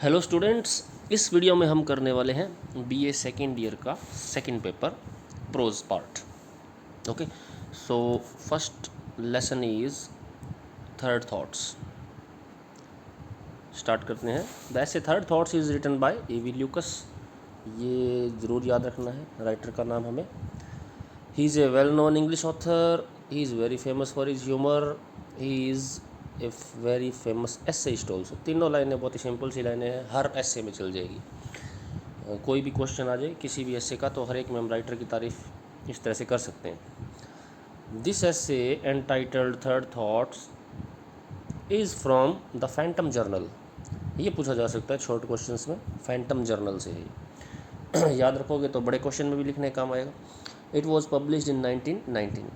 Hello students, इस video में हम करने वाले हैं बीए सेकेंड ईयर का second paper prose part. Okay, so first lesson is third thoughts. Start करते हैं। The essay third thoughts is written by A V. Lucas. ये ज़रूर याद रखना है, राइटर का नाम हमें। He is a well known English author. He is very famous for his humour. He is a very famous essayist also. तीनों लाइनें बहुत ही सिंपल सी लाइनें हैं, हर एसे में चल जाएगी। कोई भी क्वेश्चन आ जाए किसी भी एसे का, तो हर एक में हम राइटर की तारीफ इस तरह से कर सकते हैं। This essay entitled third thoughts is from the Phantom journal. ये पूछा जा सकता है शॉर्ट क्वेश्चंस में, फैंटम जर्नल से ही। याद रखोगे तो बड़े क्वेश्चन में भी लिखने काम आएगा। It was published in 1919।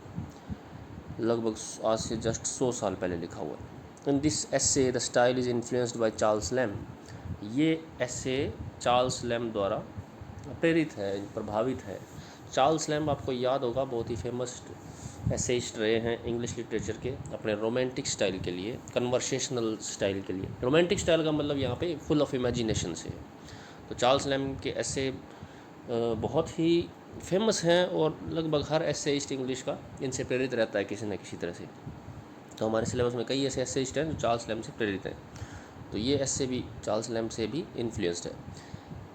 लगभग आज से जस्ट 100 साल पहले लिखा हुआ है। In this essay the style is influenced by Charles Lamb. ये एसे चार्ल्स लैम द्वारा प्रेरित है, प्रभावित है। चार्ल्स लैम आपको याद होगा, बहुत ही फेमस एसेइस्ट रहे हैं इंग्लिश लिटरेचर के, अपने रोमांटिक स्टाइल के लिए, कन्वर्सेशनल स्टाइल के लिए। रोमांटिक स्टाइल का मतलब यहाँ पे फुल ऑफ इमेजिनेशन से है। तो चार्ल्स लैम के एसे बहुत ही फेमस हैं और लगभग हर एसेइस्ट इंग्लिश का इनसे प्रेरित रहता है किसी न किसी तरह से। तो हमारे सिलेबस में कई ऐसे एसेइस्ट हैं जो चार्ल्स लैम से प्रेरित हैं, तो ये एसे भी चार्ल्स लैम से भी इन्फ्लुएंस्ड है।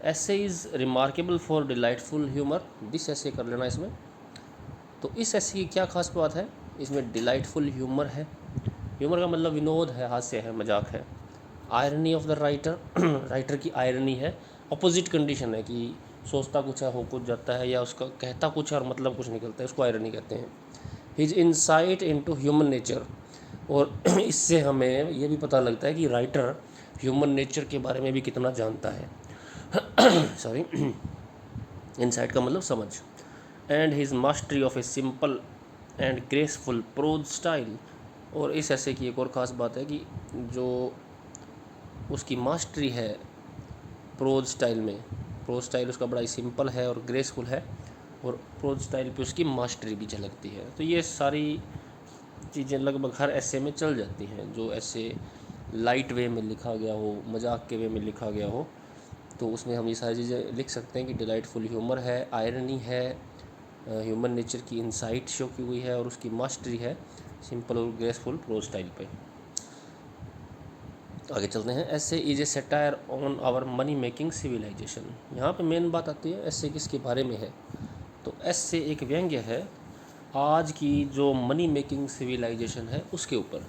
Essay is remarkable for delightful humour. This essay कर लेना इसमें। तो इस एसे की क्या खास बात है, इसमें डिलाइटफुल ह्यूमर है। ह्यूमर का मतलब विनोद है, हास्य है, मजाक है। Irony of the writer, writer की आयरनी है। अपोजिट कंडीशन है कि सोचता कुछ है, हो कुछ जाता है, या उसका कहता कुछ है और मतलब कुछ निकलता है, उसको आयरनी कहते हैं। His insight into human nature. और इससे हमें ये भी पता लगता है कि राइटर ह्यूमन नेचर के बारे में भी कितना जानता है। सॉरी, इंसाइट का मतलब समझ। And his mastery of a simple and graceful prose style. और इस ऐसे की एक और ख़ास बात है कि जो उसकी मास्टरी है प्रोज स्टाइल में, प्रोज स्टाइल उसका बड़ा ही सिंपल है और ग्रेसफुल है, और प्रोज स्टाइल पे उसकी मास्टरी भी झलकती है। तो ये सारी चीज़ें लगभग हर ऐसे में चल जाती हैं। जो ऐसे लाइट वे में लिखा गया हो, मजाक के वे में लिखा गया हो, तो उसमें हम ये सारी चीज़ें लिख सकते हैं कि डिलाइटफुल ह्यूमर है, आयरनी है, ह्यूमन नेचर की इंसाइट शो की हुई है, और उसकी मास्टरी है सिंपल और ग्रेसफुल प्रोज स्टाइल पे। आगे चलते हैं। Essay is a satire on our money making civilization. यहाँ पे मेन बात आती है ऐसे किसके बारे में है, तो ऐसे एक व्यंग्य है आज की जो मनी मेकिंग सिविलाइजेशन है उसके ऊपर,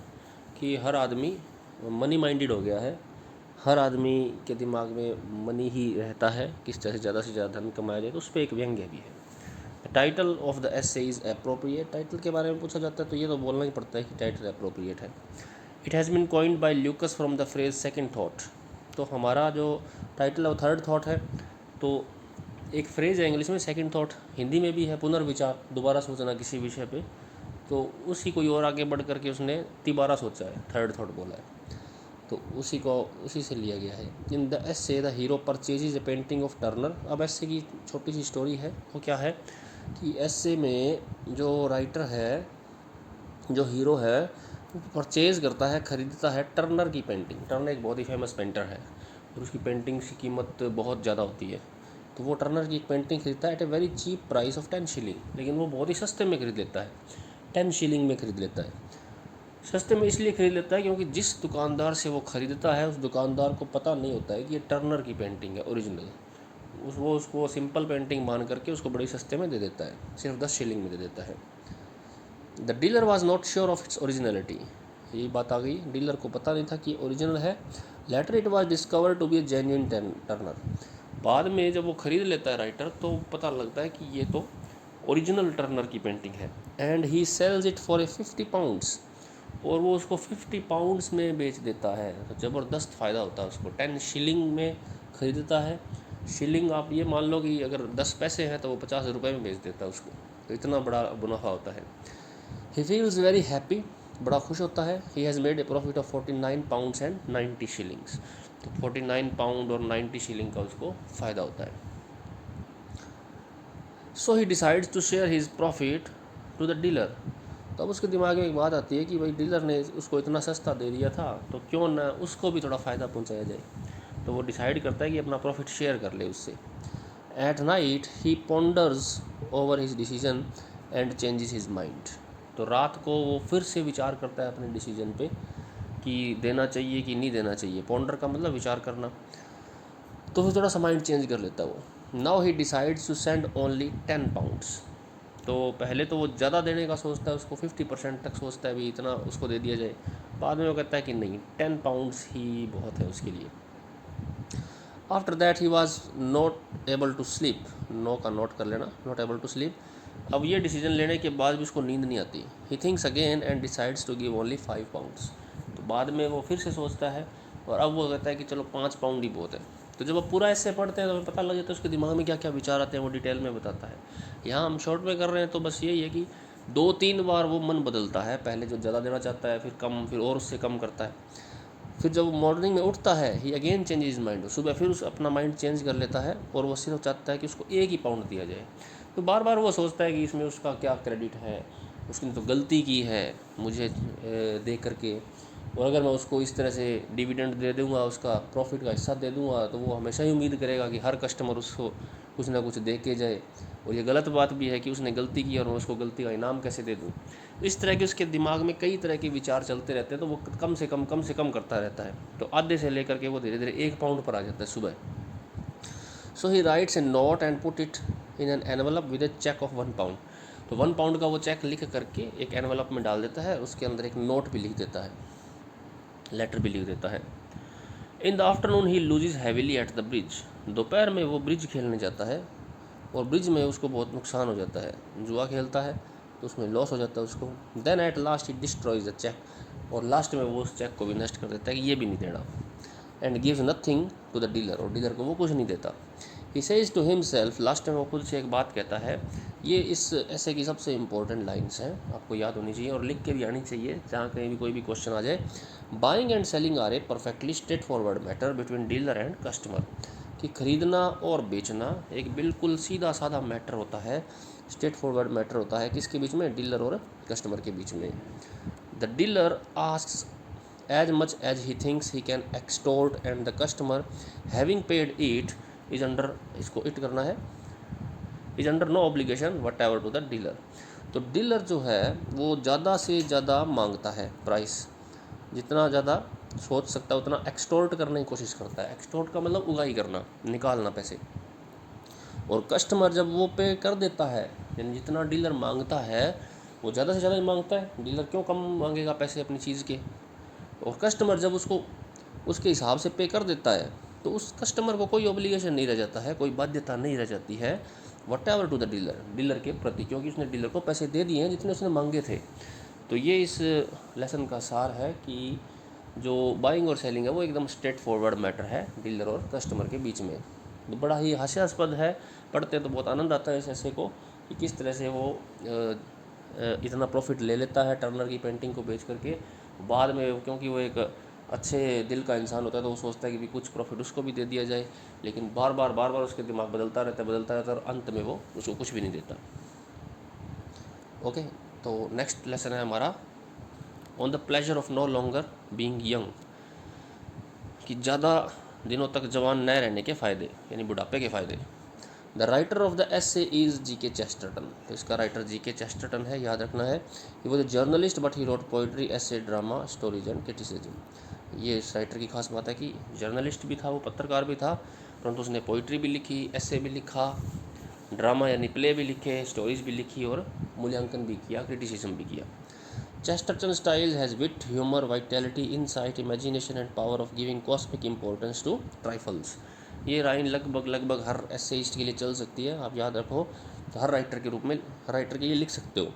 कि हर आदमी मनी माइंडेड हो गया है। हर आदमी के दिमाग में मनी ही रहता है, किस तरह से ज़्यादा धन कमाया जाए, तो उस पर एक व्यंग्य भी है। Title of the essay is appropriate. Title के बारे में पूछा जाता है तो ये तो बोलना ही पड़ता है कि टाइटल अप्रोप्रिएट है। It has been coined by Lucas from the phrase second thought. तो हमारा जो टाइटल है वो थर्ड थॉट है। तो एक फ्रेज़ है इंग्लिश में सेकंड थॉट, हिंदी में भी है पुनर्विचार, दोबारा सोचना किसी विषय पे। तो उसी कोई और आगे बढ़ करके उसने तिबारा सोचा है, थर्ड थॉट बोला है, तो उसी से लिया गया है। In the essay the hero purchases A painting of Turner. अब एसे की छोटी सी स्टोरी है, वो क्या है कि एसे में जो राइटर है, जो हीरो है, वो परचेज़ करता है, ख़रीदता है टर्नर की पेंटिंग। टर्नर एक बहुत ही फेमस पेंटर है और उसकी पेंटिंग्स की कीमत बहुत ज़्यादा होती है। तो वो टर्नर की एक पेंटिंग खरीदता है at a very cheap price of 10 shilling. लेकिन वो बहुत ही सस्ते में खरीद लेता है, 10 शिलिंग में खरीद लेता है। सस्ते में इसलिए खरीद लेता है क्योंकि जिस दुकानदार से वो ख़रीदता है उस दुकानदार को पता नहीं होता है कि ये टर्नर की पेंटिंग है ओरिजिनल। वो उसको सिंपल पेंटिंग मान करके उसको बड़ी सस्ते में दे देता है, सिर्फ 10 शिलिंग में दे देता है। The dealer was not sure of its originality. यही बात आ गई, डीलर को पता नहीं था कि ओरिजिनल है। Later it was discover to be a genuine Turner. बाद में जब वो ख़रीद लेता है राइटर, तो पता लगता है कि ये तो ओरिजिनल टर्नर की पेंटिंग है। And he sells it for a 50 pounds. और वो उसको 50 पाउंड्स में बेच देता है। तो ज़बरदस्त फ़ायदा होता है उसको। 10 शिलिंग में ख़रीदता है। शिलिंग आप ये मान लो कि अगर 10 पैसे हैं तो वो 50 रुपये में बेच देता है उसको। तो इतना बड़ा मुनाफा होता है। He feels very happy. बड़ा खुश होता है। He has made a profit of 49 pounds and 90 shillings. तो 49 पाउंड और 90 शिलिंग का उसको फ़ायदा होता है। So he decides to share his profit to the dealer. तो अब उसके दिमाग में एक बात आती है कि भाई डीलर ने उसको इतना सस्ता दे दिया था, तो क्यों ना उसको भी थोड़ा फ़ायदा पहुंचाया जाए। तो वो डिसाइड करता है कि अपना प्रॉफिट शेयर कर ले उससे। At night he ponders over his decision and changes his mind. तो रात को वो फिर से विचार करता है अपने डिसीजन पे कि देना चाहिए कि नहीं देना चाहिए। पॉन्डर का मतलब विचार करना। तो फिर थोड़ा सा माइंड चेंज कर लेता है वो। Now he decides to send only 10 pounds. तो पहले तो वो ज़्यादा देने का सोचता है, उसको 50% तक सोचता है भी इतना उसको दे दिया जाए। बाद में वो कहता है कि नहीं, 10 पाउंड्स ही बहुत है उसके लिए। After that he was not able to sleep. No का नोट कर लेना, नॉट एबल टू स्लीप। अब ये डिसीजन लेने के बाद भी उसको नींद नहीं आती। He thinks again and decides to give only 5 pounds. तो बाद में वो फिर से सोचता है और अब वो कहता है कि चलो 5 पाउंड ही बहुत है। तो जब आप पूरा ऐसे पढ़ते हैं तो हमें पता लग जाता है उसके दिमाग में क्या क्या विचार आते हैं, वो डिटेल में बताता है। यहाँ हम शॉर्ट में कर रहे हैं तो बस यही है कि 2-3 बार वो मन बदलता है। पहले जो ज़्यादा देना चाहता है, फिर कम, फिर और उससे कम करता है। फिर जब वो मॉर्निंग में उठता है ही अगेन चेंजेस माइंड। सुबह फिर उस अपना माइंड चेंज कर लेता है और वो सिर्फ चाहता है कि उसको 1 ही पाउंड दिया जाए। तो बार बार वो सोचता है कि इसमें उसका क्या क्रेडिट है, उसने तो गलती की है मुझे दे करके, और अगर मैं उसको इस तरह से डिविडेंड दे दूंगा, उसका प्रॉफिट का हिस्सा दे दूंगा, तो वो हमेशा ही उम्मीद करेगा कि हर कस्टमर उसको कुछ ना कुछ दे के जाए। और ये गलत बात भी है कि उसने गलती की और मैं उसको गलती का इनाम कैसे दे दूँ। इस तरह के उसके दिमाग में कई तरह के विचार चलते रहते हैं। तो वो कम से कम करता रहता है। तो आधे से लेकर के वो धीरे धीरे 1 पाउंड पर आ जाता है सुबह। So he writes a note and put it in an envelope with a cheque of 1 pound. तो 1 पाउंड का वो चेक लिख करके एक एनवलप में डाल देता है, उसके अंदर एक नोट भी लिख देता है, लेटर भी लिख देता है। In the afternoon he loses heavily at the bridge. दोपहर में वो ब्रिज खेलने जाता है और ब्रिज में उसको बहुत नुकसान हो जाता है। जुआ खेलता है तो उसमें लॉस हो जाता है उसको। Then at last he destroys the cheque. और लास्ट में वो उस चेक को भी नष्ट कर देता है कि ये भी नहीं देना। And gives nothing to the dealer. और डीलर को वो कुछ नहीं देता। He says to himself. Last में वो खुद से एक बात कहता है। ये इस ऐसे की सबसे इंपॉर्टेंट लाइन्स हैं, आपको याद होनी चाहिए और लिख के भी आनी चाहिए जहाँ कहीं भी कोई भी क्वेश्चन आ जाए। Buying and selling are a perfectly straightforward matter between dealer and customer. कि खरीदना और बेचना एक बिल्कुल सीधा साधा मैटर होता है, स्ट्रेट फॉरवर्ड मैटर होता है। किसके बीच में? डीलर और कस्टमर के बीच में। The dealer asks as much as he thinks he can extort and the customer having paid it is under, इसको इट करना है, is under no obligation whatever to the dealer। तो डीलर जो है वो ज़्यादा से ज़्यादा मांगता है प्राइस, जितना ज़्यादा सोच सकता है उतना एक्सटोर्ट करने की कोशिश करता है। एक्सटोर्ट का मतलब उगाही करना, निकालना पैसे। और कस्टमर जब वो पे कर देता है, यानी जितना डीलर मांगता है वो ज़्यादा से ज़्यादा ही मांगता है। डीलर क्यों कम मांगेगा पैसे अपनी चीज़ के? और कस्टमर जब उसको उसके हिसाब से पे कर देता है तो उस कस्टमर को कोई ऑब्लिगेशन नहीं रह जाता है, कोई बाध्यता नहीं रह जाती है whatever to the dealer, dealer के प्रति, क्योंकि उसने डीलर को पैसे दे दिए हैं जितने उसने मांगे थे। तो ये इस लेसन का सार है कि जो बाइंग और सेलिंग है वो एकदम स्ट्रेट फॉरवर्ड मैटर है डीलर और कस्टमर के बीच में। तो बड़ा ही हास्यास्पद है, पढ़ते तो बहुत आनंद आता है इस ऐसे को कि किस तरह से वो इतना प्रॉफिट ले लेता है टर्नर की पेंटिंग को बेच करके। बाद में क्योंकि वो एक अच्छे दिल का इंसान होता है तो वो सोचता है कि भी कुछ प्रॉफिट उसको भी दे दिया जाए, लेकिन बार बार उसके दिमाग बदलता रहता है और अंत में वो उसको कुछ भी नहीं देता। ओके, तो नेक्स्ट लेसन है हमारा on the pleasure of no longer being young. कि ज़्यादा दिनों तक जवान न रहने के फ़ायदे, यानी बुढ़ापे के फ़ायदे। The writer of the essay is GK. Chesterton. तो इसका राइटर जी.के. चेस्टरटन है, याद रखना है। He was a journalist but he wrote poetry, essay, drama, stories and criticism. ये इस राइटर की खास बात है कि जर्नलिस्ट भी था, वो पत्रकार भी था, परंतु उसने पोइट्री भी लिखी, एसे भी लिखा, ड्रामा यानी प्ले भी लिखे, स्टोरीज भी लिखी और मूल्यांकन भी किया, क्रिटिसिज्म भी किया। Chesterton's style has wit, humor, vitality, insight, imagination and power of giving cosmic importance to trifles। ये लाइन लगभग हर एसेइस्ट के लिए चल सकती है, आप याद रखो। तो हर राइटर के रूप में, हर राइटर के लिए लिख सकते हो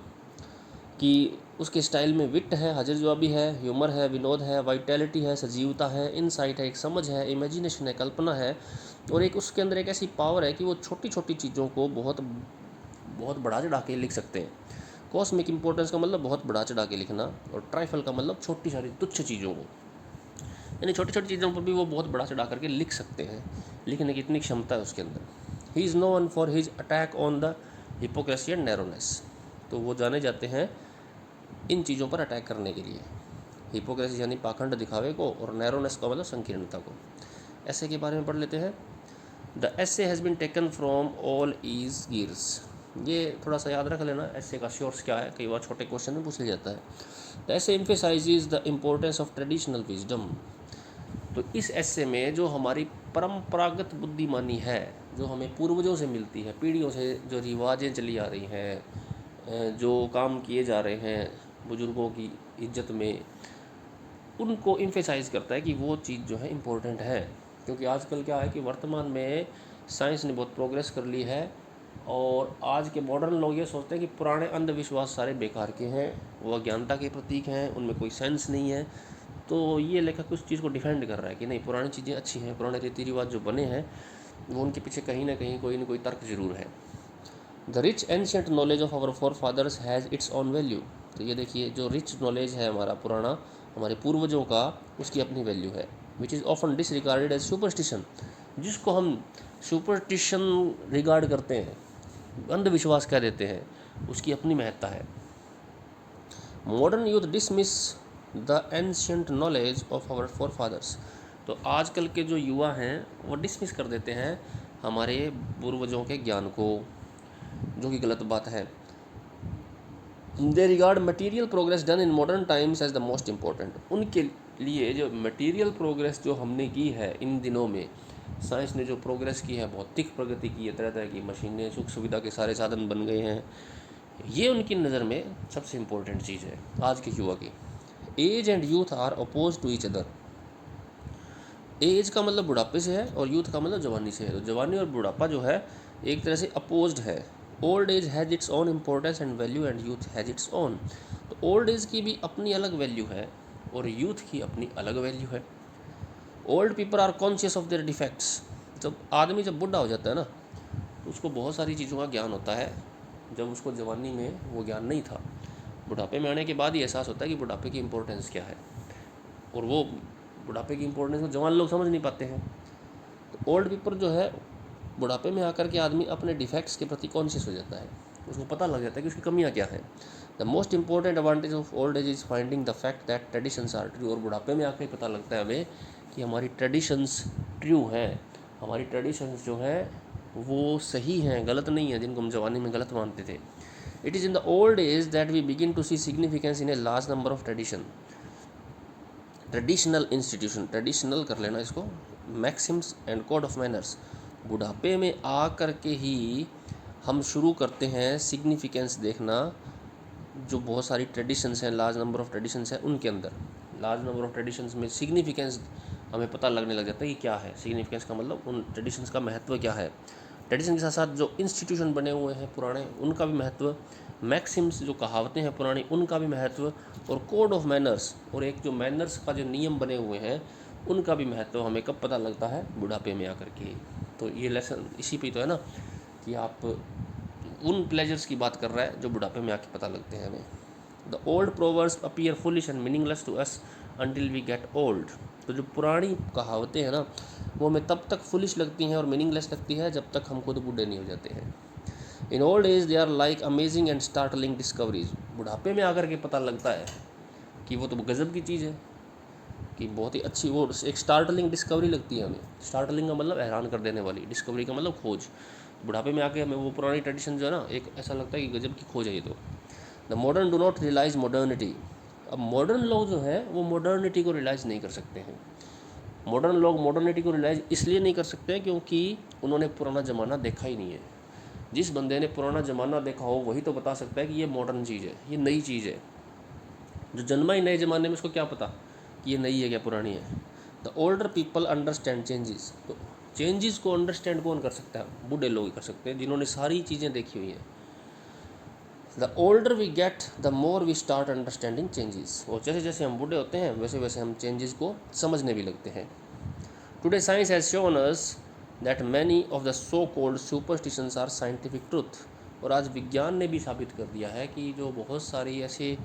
कि उसके स्टाइल में विट है, हाजिर जवाबी है, ह्यूमर है, विनोद है, वाइटैलिटी है, सजीवता है, इनसाइट है, एक समझ है, इमेजिनेशन है, कल्पना है, और एक उसके अंदर एक ऐसी पावर है कि वो छोटी छोटी चीज़ों को बहुत बहुत बढ़ा चढ़ा के लिख सकते हैं। कॉस्मिक इंपॉर्टेंस का मतलब बहुत बढ़ा चढ़ा के लिखना, और ट्राइफल का मतलब छोटी सारी तुच्छ चीज़ों को, यानी छोटी छोटी चीज़ों पर भी वो बहुत बढ़ा चढ़ा करके लिख सकते हैं। लिखने की इतनी क्षमता है उसके अंदर। He is known for his attack on the hypocrisy and narrowness. तो वो जाने जाते हैं इन चीज़ों पर अटैक करने के लिए। हिपोक्रेसी यानी पाखंड दिखावे को, और नैरोनेस का मतलब संकीर्णता को। ऐसे के बारे में पढ़ लेते हैं। The essay has been taken from all ease gears, ये थोड़ा सा याद रख लेना, ऐसे का शोर्स क्या है, कई बार छोटे क्वेश्चन में पूछ लिया जाता है। The essay emphasises the importance of traditional wisdom, तो इस ऐसे में जो हमारी परंपरागत बुद्धिमानी है, जो हमें पूर्वजों से मिलती है, पीढ़ियों से जो रिवाजें चली आ रही हैं, जो काम किए जा रहे हैं बुज़ुर्गों की इज्जत में, उनको इम्फेसाइज करता है कि वो चीज़ जो है इम्पोर्टेंट है। क्योंकि आजकल क्या है कि वर्तमान में साइंस ने बहुत प्रोग्रेस कर ली है और आज के मॉडर्न लोग ये सोचते हैं कि पुराने अंधविश्वास सारे बेकार के हैं, वो अज्ञानता के प्रतीक हैं, उनमें कोई सेंस नहीं है। तो ये लेखक उस चीज़ को डिफेंड कर रहा है कि नहीं, पुरानी चीज़ें अच्छी हैं, पुराने रीति रिवाज जो बने हैं वो उनके पीछे कहीं ना कहीं कोई ना कोई तर्क जरूर है। The rich ancient knowledge of our forefathers has its own value, तो ये देखिए जो रिच नॉलेज है हमारा पुराना, हमारे पूर्वजों का, उसकी अपनी वैल्यू है। Which is often disregarded as superstition, जिसको हम सुपरस्टिशन रिगार्ड करते हैं, अंधविश्वास कह देते हैं, उसकी अपनी महत्ता है। Modern youth dismiss the ancient knowledge of our forefathers, तो आजकल के जो युवा हैं वो डिसमिस कर देते हैं हमारे पूर्वजों के ज्ञान को, जो कि गलत बात है। They regard material progress done in modern times as the most important, उनके लिए जो मटीरियल प्रोग्रेस जो हमने की है इन दिनों में, साइंस ने जो प्रोग्रेस की है, भौतिक प्रगति की है, तरह तरह की मशीनें, सुख सुविधा के सारे साधन बन गए हैं, ये उनकी नज़र में सबसे इम्पोर्टेंट चीज़ है आज के युवा की। Age and youth are oppose to each other, age का मतलब बुढ़ापे से है और यूथ का मतलब जवानी से है, तो जवानी और बुढ़ापा जो है एक तरह से अपोज्ड है। Old age has its own importance and value and youth has its own, तो ओल्ड एज की भी अपनी अलग वैल्यू है और यूथ की अपनी अलग वैल्यू है। Old people are conscious of their defects, जब आदमी जब बुढ़ा हो जाता है ना तो उसको बहुत सारी चीज़ों का ज्ञान होता है, जब उसको जवानी में वो ज्ञान नहीं था। बुढ़ापे में आने के बाद ही एहसास होता है कि बुढ़ापे की इम्पोर्टेंस क्या है, और वो बुढ़ापे की इम्पोर्टेंस को जवान लोग समझ नहीं पाते हैं। तो ओल्ड पीपल जो है, बुढ़ापे में आकर के आदमी अपने डिफेक्ट्स के प्रति कॉन्शियस हो जाता है, उसको पता लग जाता है कि उसकी कमियां क्या हैं। The most important advantage of old age is finding the fact that traditions are true, और बुढ़ापे में आकर पता लगता है हमें कि हमारी ट्रेडिशंस ट्रू हैं, हमारी ट्रेडिशंस जो हैं वो सही हैं, गलत नहीं है, जिनको हम जवानी में गलत मानते थे। It is in the old age that we begin to see significance in a large number of traditional institution, traditional कर लेना इसको, maxims and code of manners, बुढ़ापे में आ कर के ही हम शुरू करते हैं सिग्निफिकेंस देखना, जो बहुत सारी ट्रेडिशंस हैं, लार्ज नंबर ऑफ ट्रेडिशंस हैं, उनके अंदर लार्ज नंबर ऑफ ट्रेडिशंस में सिग्निफिकेंस हमें पता लगने लग जाता है कि क्या है सिग्निफिकेंस का, मतलब उन ट्रेडिशंस का महत्व क्या है। ट्रेडिशन के साथ साथ जो इंस्टीट्यूशन बने हुए हैं पुराने, उनका भी महत्व, मैक्सिम्स जो कहावतें हैं पुरानी, उनका भी महत्व, और कोड ऑफ मैनर्स, और एक जो मैनर्स का जो नियम बने हुए हैं उनका भी महत्व हमें कब पता लगता है, बुढ़ापे में आकर के। तो ये लेसन इसी पे तो है ना कि आप उन प्लेजर्स की बात कर रहा है जो बुढ़ापे में आके पता लगते हैं हमें। The old proverbs appear foolish and meaningless to us until we get old, तो जो पुरानी कहावतें हैं ना वो हमें तब तक फुलिश लगती हैं और मीनिंगलेस लगती है जब तक हम खुद बूढ़े नहीं हो जाते हैं। In old age they are like amazing and startling discoveries, बुढ़ापे में आकर के पता लगता है कि वो तो गज़ब की चीज़ है, कि बहुत ही अच्छी, वो एक स्टार्टलिंग डिस्कवरी लगती है हमें। स्टार्टलिंग का मतलब हैरान कर देने वाली, डिस्कवरी का मतलब खोज। बुढ़ापे में आके हमें वो पुरानी ट्रेडिशन जो है ना, एक ऐसा लगता है कि गजब की खोज है ये तो। The modern do not realize modernity, अब मॉडर्न लोग जो है वो मॉडर्निटी को रियलाइज़ नहीं कर सकते हैं। मॉडर्न लोग मॉडर्निटी को रियलाइज़ इसलिए नहीं कर सकते हैं क्योंकि उन्होंने पुराना ज़माना देखा ही नहीं है। जिस बंदे ने पुराना ज़माना देखा हो वही तो बता सकता है कि ये मॉडर्न चीज़ है, ये नई चीज़ है। जो जन्मा ही नए ज़माने में उसको क्या पता कि ये नई है क्या पुरानी है। The older people understand changes, तो चेंजेस को अंडरस्टैंड कौन कर सकता है, बूढ़े लोग ही कर सकते हैं जिन्होंने सारी चीज़ें देखी हुई हैं। The older we get the more we start understanding changes, और जैसे जैसे हम बूढ़े होते हैं वैसे वैसे हम चेंजेस को समझने भी लगते हैं। Today science has shown us that many of the so called superstitions are scientific truth, और आज विज्ञान ने भी साबित कर दिया है कि जो बहुत सारी ऐसे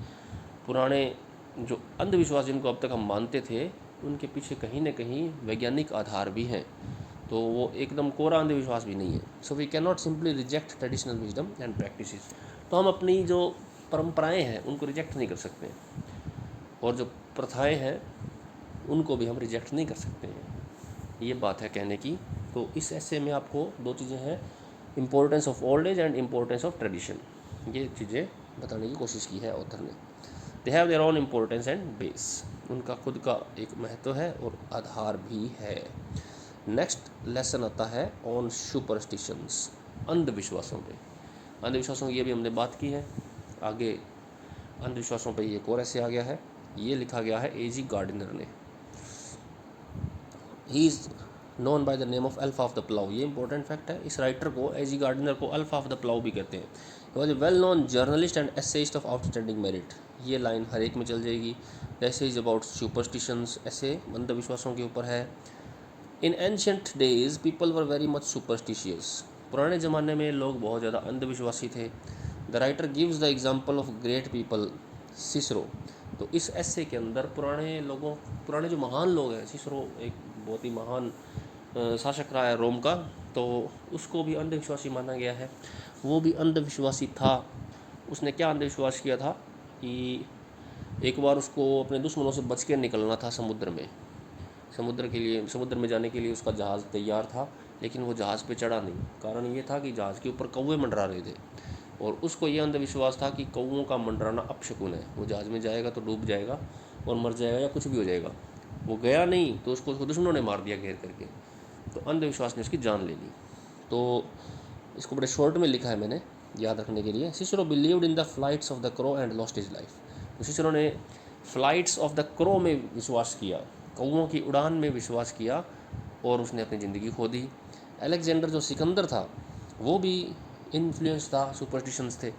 पुराने जो अंधविश्वास जिनको अब तक हम मानते थे उनके पीछे कहीं ना कहीं वैज्ञानिक आधार भी हैं, तो वो एकदम कोरा अंधविश्वास भी नहीं है। So we can not simply reject traditional wisdom and practices, तो हम अपनी जो परंपराएं हैं उनको रिजेक्ट नहीं कर सकते, और जो प्रथाएं हैं उनको भी हम रिजेक्ट नहीं कर सकते हैं। ये बात है कहने की। तो इस ऐसे में आपको दो चीज़ें हैं, importance of old as and importance of tradition, ये चीज़ें बताने की कोशिश की है ऑथर ने। They have their own importance and base, उनका खुद का एक महत्व है और आधार भी है। नेक्स्ट लेसन आता है ऑन सुपरस्टिशंस, अंधविश्वासों पे। अंधविश्वासों की ये भी हमने बात की है। आगे अंधविश्वासों पे एक और ऐसे आ गया है, ये लिखा गया है एजी गार्डनर ने। He is known by the name of alpha of the plough, ये इंपॉर्टेंट फैक्ट है। इस राइटर को, एजी गार्डनर को, अल्फा ऑफ द प्लाउ भी कहते हैं। He was a well known journalist and essayist of outstanding merit, ये लाइन हर एक में चल जाएगी। ऐसे इज अबाउट सुपरस्टिशंस, ऐसे अंधविश्वासों के ऊपर है। In ancient days people were very much superstitious, पुराने ज़माने में लोग बहुत ज़्यादा अंधविश्वासी थे। The writer gives the example of great people, Cicero. तो इस ऐसे के अंदर पुराने जो महान लोग हैं, सिसरो एक बहुत ही महान शासक रहा है रोम का, तो उसको भी अंधविश्वासी माना गया है। वो भी अंधविश्वासी था। उसने क्या अंधविश्वास किया था कि एक बार उसको अपने दुश्मनों से बच के निकलना था समुद्र में। समुद्र में जाने के लिए उसका जहाज़ तैयार था, लेकिन वो जहाज़ पे चढ़ा नहीं। कारण ये था कि जहाज़ के ऊपर कौवे मंडरा रहे थे, और उसको ये अंधविश्वास था कि कौवों का मंडराना अपशकुन है, वो जहाज़ में जाएगा तो डूब जाएगा और मर जाएगा या कुछ भी हो जाएगा। वो गया नहीं तो उसको दुश्मनों ने मार दिया घेर करके, तो अंधविश्वास ने उसकी जान ले ली। तो इसको बड़े शॉर्ट में लिखा है मैंने याद रखने के लिए। Cicero believed in the flights of the crow and lost his life. Cicero ने फ्लाइट्स ऑफ द क्रो में विश्वास किया, कौवों की उड़ान में विश्वास किया, और उसने अपनी ज़िंदगी खो दी। अलेक्जेंडर जो सिकंदर था, वो भी इन्फ्लुएंस था, सुपरस्टिशंस थे।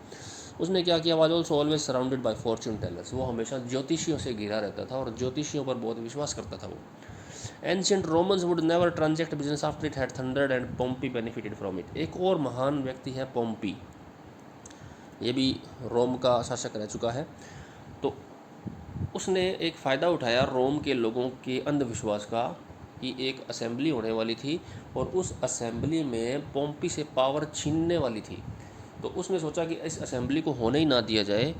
उसने क्या किया, was also always surrounded by fortune tellers, वो हमेशा ज्योतिषियों से घिरा रहता था और ज्योतिषियों पर बहुत विश्वास करता था वो। Ancient Romans would never ट्रांजेक्ट business after it had thundered and पोम्पी benefited from it. एक और महान व्यक्ति है पोम्पी, ये भी रोम का शासक रह चुका है। तो उसने एक फ़ायदा उठाया रोम के लोगों के अंधविश्वास का, कि एक असेंबली होने वाली थी और उस असेंबली में पोम्पी से पावर छीनने वाली थी। तो उसने सोचा कि इस असेंबली को होने ही ना दिया जाए,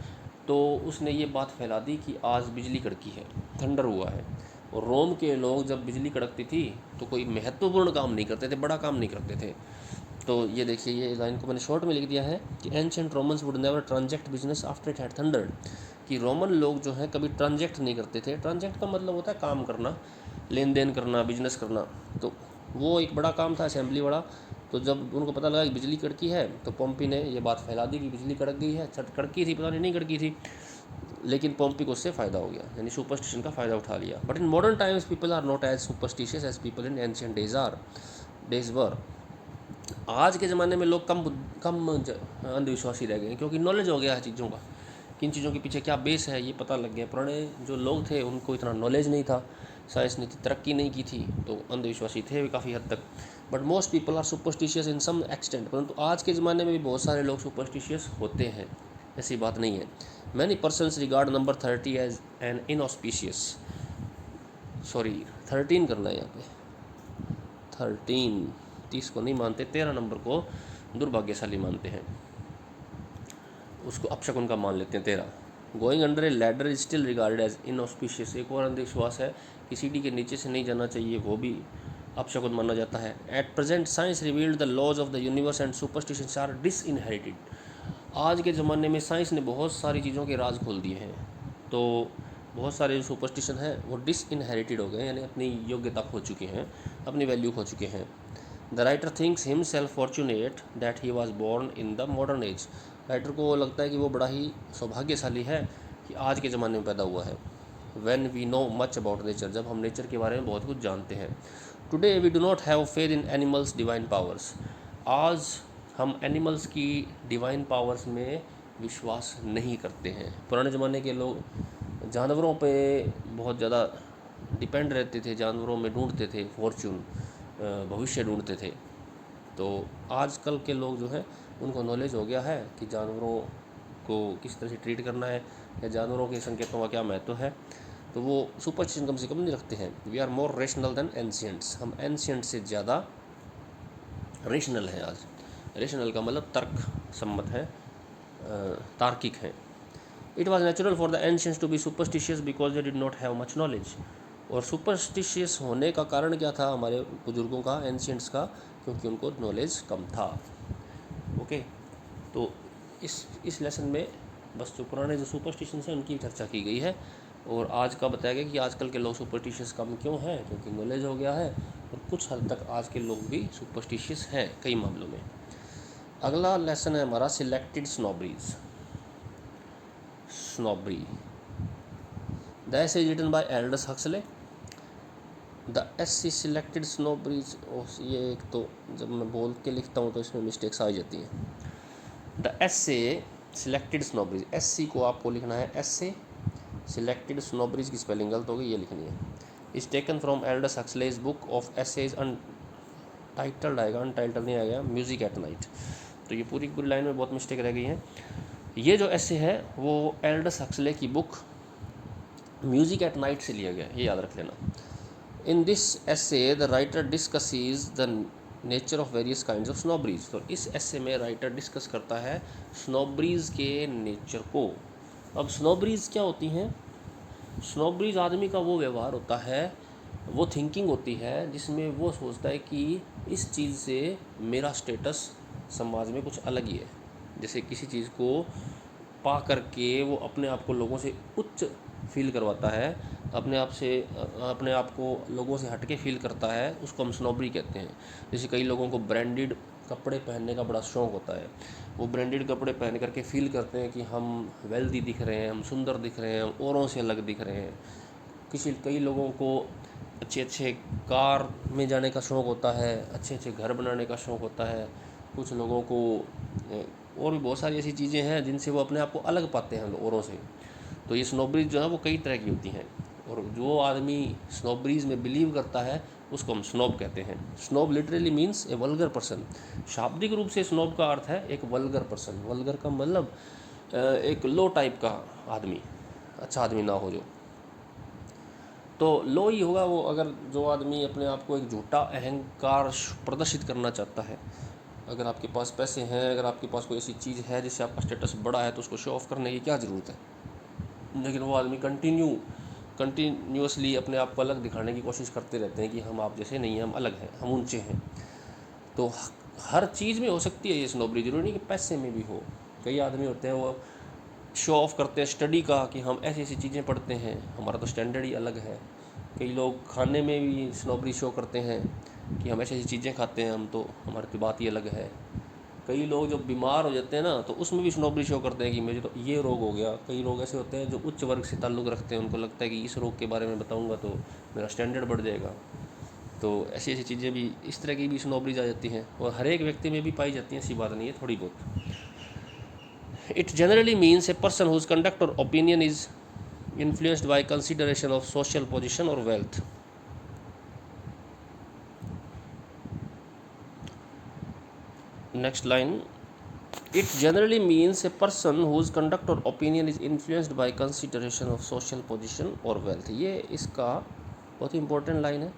तो उसने ये बात फैला दी कि आज बिजली कड़की है, थंडर हुआ है। और रोम के लोग जब बिजली कड़कती थी तो कोई महत्वपूर्ण काम नहीं करते थे, बड़ा काम नहीं करते थे। तो ये देखिए, ये लाइन को मैंने शॉर्ट में लिख दिया है कि ancient Romans would never ट्रांजेक्ट business after it had thundered, कि रोमन लोग जो हैं कभी ट्रांजेक्ट नहीं करते थे। ट्रांजेक्ट का मतलब होता है काम करना, लेन देन करना, बिजनेस करना। तो वो एक बड़ा काम था, असेंबली बड़ा। तो जब उनको पता लगा कि बिजली कड़की है, तो पोम्पी ने ये बात फैला दी कि बिजली कड़क गई है। छत कड़की थी, पता नहीं कड़की थी, लेकिन पोम्पी को उससे फ़ायदा हो गया, यानी सुपरस्टिशन का फ़ायदा उठा लिया। But in modern times people are not as superstitious as people in ancient days were. आज के ज़माने में लोग कम अंधविश्वासी रह गए हैं, क्योंकि नॉलेज हो गया है चीज़ों का, किन चीज़ों के पीछे क्या बेस है ये पता लग गया। पुराने जो लोग थे उनको इतना नॉलेज नहीं था, साइंस ने इतनी तरक्की नहीं की थी, तो अंधविश्वासी थे काफ़ी हद तक। But most people are superstitious in some extent, परंतु आज के ज़माने में भी बहुत सारे लोग सुपरस्टिशियस होते हैं, ऐसी बात नहीं है। Many persons regard number 30 as an inauspicious, sorry 13 करना है यहाँ पे, 30 को नहीं मानते, 13 नंबर को दुर्भाग्यशाली मानते हैं, उसको अपशकुन का मान लेते हैं 13। Going under a ladder is still regarded as inauspicious, एक और अंधविश्वास है कि सीढ़ी के नीचे से नहीं जाना चाहिए, वो भी अपशकुन माना जाता है। At present science revealed the laws of the universe and superstitions are disinherited. आज के ज़माने में साइंस ने बहुत सारी चीज़ों के राज खोल दिए हैं, तो बहुत सारे जो सुपरस्टिशन हैं वो डिसइनहेरिटेड हो गए, यानी अपनी योग्यता खो चुके हैं, अपनी वैल्यू खो चुके हैं। The writer thinks himself fortunate that he was born in the modern age. Writer को लगता है कि वो बड़ा ही सौभाग्यशाली है कि आज के ज़माने में पैदा हुआ है। When we know much about nature, जब हम नेचर के बारे में बहुत कुछ जानते हैं। Today we do not have faith in animals divine powers, आज हम एनिमल्स की डिवाइन पावर्स में विश्वास नहीं करते हैं। पुराने ज़माने के लोग जानवरों पे बहुत ज़्यादा डिपेंड रहते थे, जानवरों में ढूंढते थे फॉर्च्यून, भविष्य ढूंढते थे। तो आजकल के लोग जो हैं उनको नॉलेज हो गया है कि जानवरों को किस तरह से ट्रीट करना है या जानवरों के संकेतों का क्या महत्व है, तो वो सुपरस्टिशन कम से कम नहीं रखते हैं। We are more rational than ancients, हम एंशियंट से ज़्यादा रेशनल हैं आज। रेशनल का मतलब तर्क सम्मत है, तार्किक है। It was natural for the ancients to be superstitious because they did not have much knowledge. और सुपरस्टिशियस होने का कारण क्या था हमारे बुजुर्गों का, एंशियंट्स का? क्योंकि उनको नॉलेज कम था। ओके, तो इस लेसन में बस जो पुराने जो सुपरस्टिशंस हैं उनकी चर्चा की गई है, और आज का बताया गया कि आजकल के लोग सुपरस्टिशियस कम क्यों हैं, क्योंकि नॉलेज हो गया है, और कुछ हद तक आज के लोग भी सुपरस्टिशियस हैं कई मामलों में। अगला लेसन है हमारा selected snobberies. Snobbery, the essay is written by Aldous Huxley. The essay selected snobberies, ये एक तो जब मैं बोल के लिखता हूँ तो इसमें मिस्टेक्स आ जाती हैं। The essay selected snobberies, essay को आपको लिखना है एसे, सिलेक्टेड स्नॉबरीज की स्पेलिंग गलत होगी, ये लिखनी है। Is taken from Aldous Huxley's book of essays, untitled आएगा, अनटाइटल्ड नहीं आएगा, म्यूजिक एट नाइट। तो ये पूरी पूरी लाइन में बहुत मिस्टेक रह गई है। ये जो एसे है वो एल्डस हक्सले की बुक म्यूजिक एट नाइट से लिया गया, ये याद रख लेना। In this essay the writer discusses the nature of various kinds of snobberies. तो इस एसे में राइटर डिस्कस करता है स्नॉबरीज के नेचर को। अब स्नॉबरीज क्या होती हैं? स्नॉबरीज आदमी का वो व्यवहार होता है, वो थिंकिंग होती है जिसमें वो सोचता है कि इस चीज़ से मेरा स्टेटस समाज में कुछ अलग ही है। जैसे किसी चीज़ को पा करके वो अपने आप को लोगों से उच्च फील करवाता है, अपने आप को लोगों से हटके फील करता है, उसको हम स्नॉबरी कहते हैं। जैसे कई लोगों को ब्रांडेड कपड़े पहनने का बड़ा शौक़ होता है, वो ब्रांडेड कपड़े पहन करके फील करते हैं कि हम वेल्दी दिख रहे हैं, हम सुंदर दिख रहे हैं, हम औरों से अलग दिख रहे हैं। कई लोगों को अच्छे अच्छे कार में जाने का शौक़ होता है, अच्छे अच्छे घर बनाने का शौक़ होता है। कुछ लोगों को और भी बहुत सारी ऐसी चीज़ें हैं जिनसे वो अपने आप को अलग पाते हैं औरों से। तो ये स्नॉबरीज जो है वो कई तरह की होती हैं, और जो आदमी स्नॉबरीज में बिलीव करता है उसको हम स्नॉब कहते हैं। स्नॉब लिटरली मीन्स ए वल्गर पर्सन। शाब्दिक रूप से स्नॉब का अर्थ है एक वल्गर पर्सन। वल्गर का मतलब एक लो टाइप का आदमी, अच्छा आदमी ना हो जो, तो लो ही होगा वो। अगर जो आदमी अपने आप को एक झूठा अहंकार प्रदर्शित करना चाहता है, अगर आपके पास पैसे हैं, अगर आपके पास कोई ऐसी चीज़ है जिससे आपका स्टेटस बड़ा है, तो उसको शो ऑफ करने की क्या ज़रूरत है। लेकिन वो आदमी कंटिन्यूसली अपने आप को अलग दिखाने की कोशिश करते रहते हैं कि हम आप जैसे नहीं हैं, हम अलग हैं, हम ऊंचे हैं। तो हर चीज़ में हो सकती है ये स्नॉबरी, जरूरी नहीं कि पैसे में भी हो। कई आदमी होते हैं वो शो ऑफ करते हैं स्टडी का कि हम ऐसी ऐसी चीज़ें पढ़ते हैं, हमारा तो स्टैंडर्ड ही अलग है। कई लोग खाने में भी स्नॉबरी शो करते हैं कि हम ऐसी ऐसी चीज़ें खाते हैं, हम तो हमारी तो बात ही अलग है। कई लोग जब बीमार हो जाते हैं ना, तो उसमें भी स्नॉबरी शो करते हैं कि मुझे तो ये रोग हो गया। कई लोग ऐसे होते हैं जो उच्च वर्ग से ताल्लुक़ रखते हैं, उनको लगता है कि इस रोग के बारे में बताऊंगा तो मेरा स्टैंडर्ड बढ़ जाएगा। तो ऐसी ऐसी चीज़ें भी, इस तरह की भी स्नॉबरीज आ जाती हैं, और हर एक व्यक्ति में भी पाई जाती हैं, ऐसी बात नहीं है, थोड़ी बहुत। It generally means a person whose conduct और opinion is influenced by consideration of social position और wealth. Next line, it generally means a person whose conduct और opinion is influenced by consideration of social position और wealth. ये इसका बहुत ही important line है।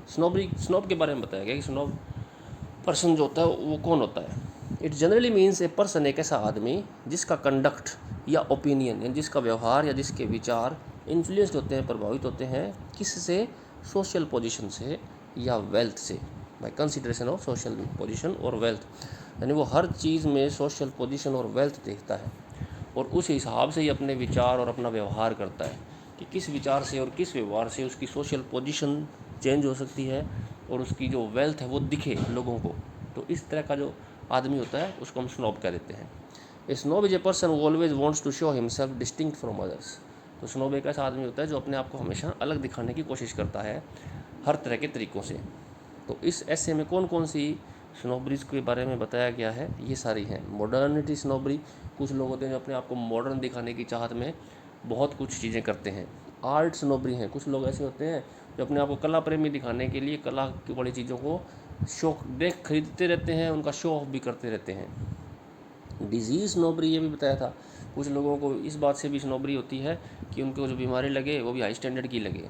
Snob के बारे में बताया गया कि स्नॉब पर्सन जो होता है वो कौन होता है। It generally means a person, एक ऐसा आदमी जिसका कंडक्ट या ओपिनियन, यानी जिसका व्यवहार या जिसके विचार इन्फ्लुएंस्ड होते हैं, प्रभावित होते हैं, किससे? सोशल पोजीशन से या वेल्थ से, by consideration of social position और वेल्थ। यानी वो हर चीज़ में सोशल पोजीशन और वेल्थ देखता है, और उस हिसाब से ही अपने विचार और अपना व्यवहार करता है कि किस विचार से और किस व्यवहार से उसकी सोशल पोजीशन चेंज हो सकती है और उसकी जो वेल्थ है वो दिखे लोगों को। तो इस तरह का जो आदमी होता है उसको हम स्नॉब कह देते हैं। A snob is a person who always wants to show himself distinct from others. तो स्नॉब एक ऐसा आदमी होता है जो अपने आप को हमेशा अलग दिखाने की कोशिश करता है हर तरह के तरीक़ों से। तो इस ऐसे में कौन कौन सी स्नॉबरीज के बारे में बताया गया है, ये सारी हैं। मॉडर्निटी स्नॉबरी, कुछ लोग होते हैं जो अपने आप को मॉडर्न दिखाने की चाहत में बहुत कुछ चीज़ें करते हैं। आर्ट स्नॉबरी हैं, कुछ लोग ऐसे होते हैं जो अपने आप को कला प्रेमी दिखाने के लिए कला की बड़ी चीज़ों को शौक देख खरीदते रहते हैं, उनका शो ऑफ भी करते रहते हैं। डिजीज़ स्नॉबरी, ये भी बताया था, कुछ लोगों को इस बात से भी स्नॉबरी होती है कि उनको जो बीमारी लगे वो भी हाई स्टैंडर्ड की लगे।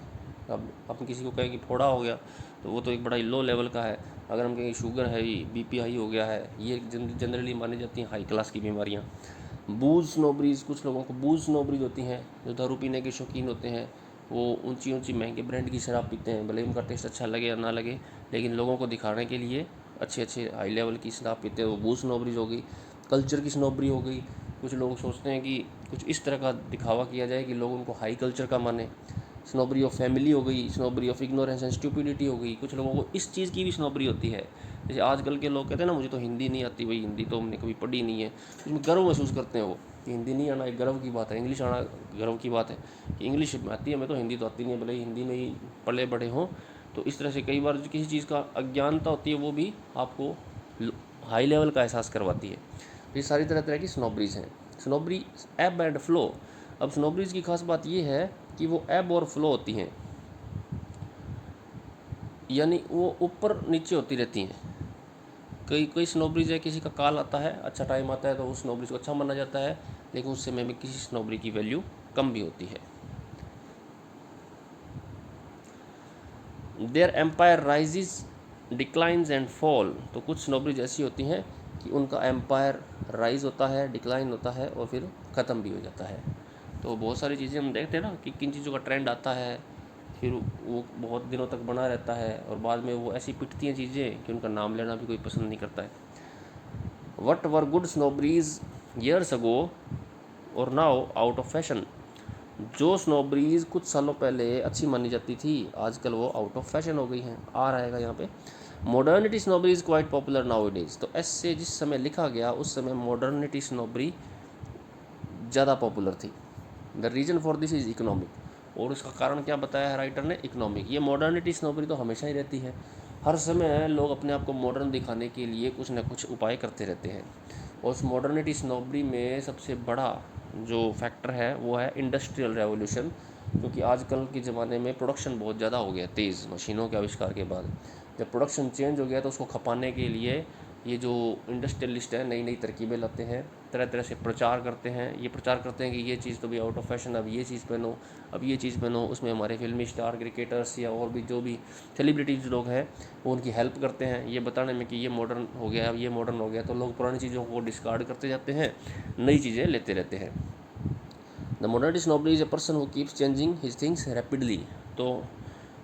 अब अपन किसी को कहें कि फोड़ा हो गया तो वो तो एक बड़ा ही लो लेवल का है। अगर हम कहें शुगर है, बीपी हाई हो गया है, ये जनरली मानी जाती हैं हाई क्लास की बीमारियाँ। बूज स्नॉबरीज, कुछ लोगों को बूज स्नॉबरीज होती हैं जो दारू पीने के शौकीन होते हैं, वो ऊंची ऊंची महंगे ब्रांड की शराब पीते हैं, भले उनका टेस्ट अच्छा लगे या ना लगे, लेकिन लोगों को दिखाने के लिए अच्छे अच्छे हाई लेवल की शराब पीते हैं। वो बूस्ट स्नोबरीज हो गई, कल्चर की स्नोबरी हो गई। कुछ लोग सोचते हैं कि कुछ इस तरह का दिखावा किया जाए कि लोग उनको हाई कल्चर का माने। स्नोबरी ऑफ फैमिली हो गई, स्नोबरी ऑफ इग्नोरेंस एंड स्टूपिडिटी हो गई। कुछ लोगों को इस चीज़ की भी स्नोबरी होती है। जैसे आजकल के लोग कहते हैं ना, मुझे तो हिंदी नहीं आती, भाई हिंदी तो हमने कभी पढ़ी नहीं है, उसमें गर्व महसूस करते हैं वो कि हिंदी नहीं आना एक गर्व की बात है, इंग्लिश आना गर्व की बात है कि इंग्लिश आती है, हमें तो हिंदी तो आती नहीं है, भले हिंदी में ही पले बड़े हों। तो इस तरह से कई बार किसी चीज़ का अज्ञानता होती है, वो भी आपको हाई लेवल का एहसास करवाती है। ये सारी तरह तरह की स्नोबरीज हैं। स्नोबरी एब एंड फ्लो। अब स्नोबरीज की खास बात ये है कि वो एब और फ्लो होती हैं, यानी वो ऊपर नीचे होती रहती हैं। कई कई स्नोबरीज है, किसी का काल आता है, अच्छा टाइम आता है तो उस स्नोबरीज को अच्छा माना जाता है, लेकिन उस समय में किसी स्नोबरी की वैल्यू कम भी होती है। Their empire rises declines and fall. तो कुछ स्नोबरीज ऐसी होती हैं कि उनका एम्पायर राइज होता है, डिक्लाइन होता है और फिर ख़त्म भी हो जाता है। तो बहुत सारी चीज़ें हम देखते हैं ना कि किन चीज़ों का ट्रेंड आता है, फिर वो बहुत दिनों तक बना रहता है और बाद में वो ऐसी पिटती हैं चीज़ें कि उनका नाम लेना भी कोई पसंद नहीं करता है। What were good snobberies years ago और नाउ आउट ऑफ फैशन। जो स्नोबरीज कुछ सालों पहले अच्छी मानी जाती थी, आजकल वो आउट ऑफ फैशन हो गई हैं। आ रहेगा यहाँ पे, modernity snobbery is quite popular nowadays. तो ऐसे जिस समय लिखा गया उस समय मॉडर्निटी स्नोबरी ज़्यादा पॉपुलर थी। The reason for this is economic. और उसका कारण क्या बताया है राइटर ने? इकोनॉमिक। ये मॉडर्निटी स्नोबरी तो हमेशा ही रहती है, हर समय लोग अपने आप को मॉडर्न दिखाने के लिए कुछ ना कुछ उपाय करते रहते हैं। और उस मॉडर्निटी स्नोबरी में सबसे बड़ा जो फैक्टर है वो है इंडस्ट्रियल रेवोल्यूशन, क्योंकि आजकल के ज़माने में प्रोडक्शन बहुत ज़्यादा हो गया तेज़ मशीनों के आविष्कार के बाद। जब प्रोडक्शन चेंज हो गया तो उसको खपाने के लिए ये जो इंडस्ट्रियलिस्ट हैं नई नई तरकीबें लाते हैं, तरह तरह से प्रचार करते हैं। ये प्रचार करते हैं कि ये चीज़ तो भी आउट ऑफ फैशन, अब ये चीज़ पहनो, अब ये चीज़ पहनो। उसमें हमारे फिल्मी स्टार, क्रिकेटर्स या और भी जो भी सेलिब्रिटीज़ लोग हैं वो उनकी हेल्प करते हैं ये बताने में कि ये मॉडर्न हो गया, अब ये मॉडर्न हो गया। तो लोग पुरानी चीज़ों को डिस्कार्ड करते जाते हैं, नई चीज़ें लेते रहते हैं। The modernity snobbery is a person who keeps changing his things rapidly. तो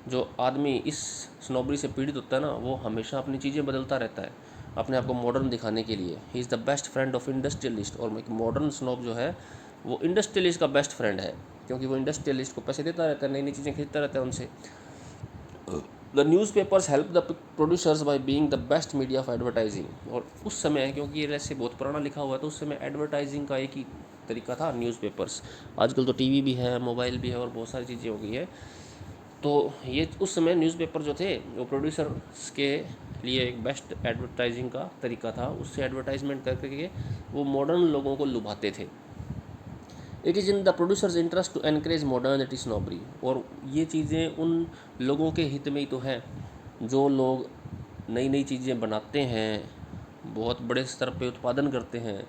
जो आदमी इस स्नोबरी से पीड़ित होता है ना, वो हमेशा अपनी चीज़ें बदलता रहता है अपने आप को मॉडर्न दिखाने के लिए। He is the best friend of industrialist. और एक मॉडर्न स्नोब जो है वो इंडस्ट्रियलिस्ट का बेस्ट फ्रेंड है, क्योंकि वो इंडस्ट्रियलिस्ट को पैसे देता रहता है, नई नई चीज़ें खरीदता रहता है उनसे। The news papers help the producers by being the best media of advertising. और उस समय, क्योंकि ये ऐसे बहुत पुराना लिखा हुआ है, तो उस समय एडवर्टाइजिंग का एक ही तरीका था, न्यूज़पेपर्स। आजकल तो टीवी भी है, मोबाइल भी है और बहुत सारी चीज़ें हो गई है। तो ये उस समय न्यूज़पेपर जो थे वो प्रोड्यूसर्स के लिए एक बेस्ट एडवर्टाइजिंग का तरीका था। उससे एडवर्टाइजमेंट करके वो मॉडर्न लोगों को लुभाते थे। It is in the producers interest to encourage modernity snobbery. और ये चीज़ें उन लोगों के हित में ही तो हैं जो लोग नई नई चीज़ें बनाते हैं, बहुत बड़े स्तर पे उत्पादन करते हैं।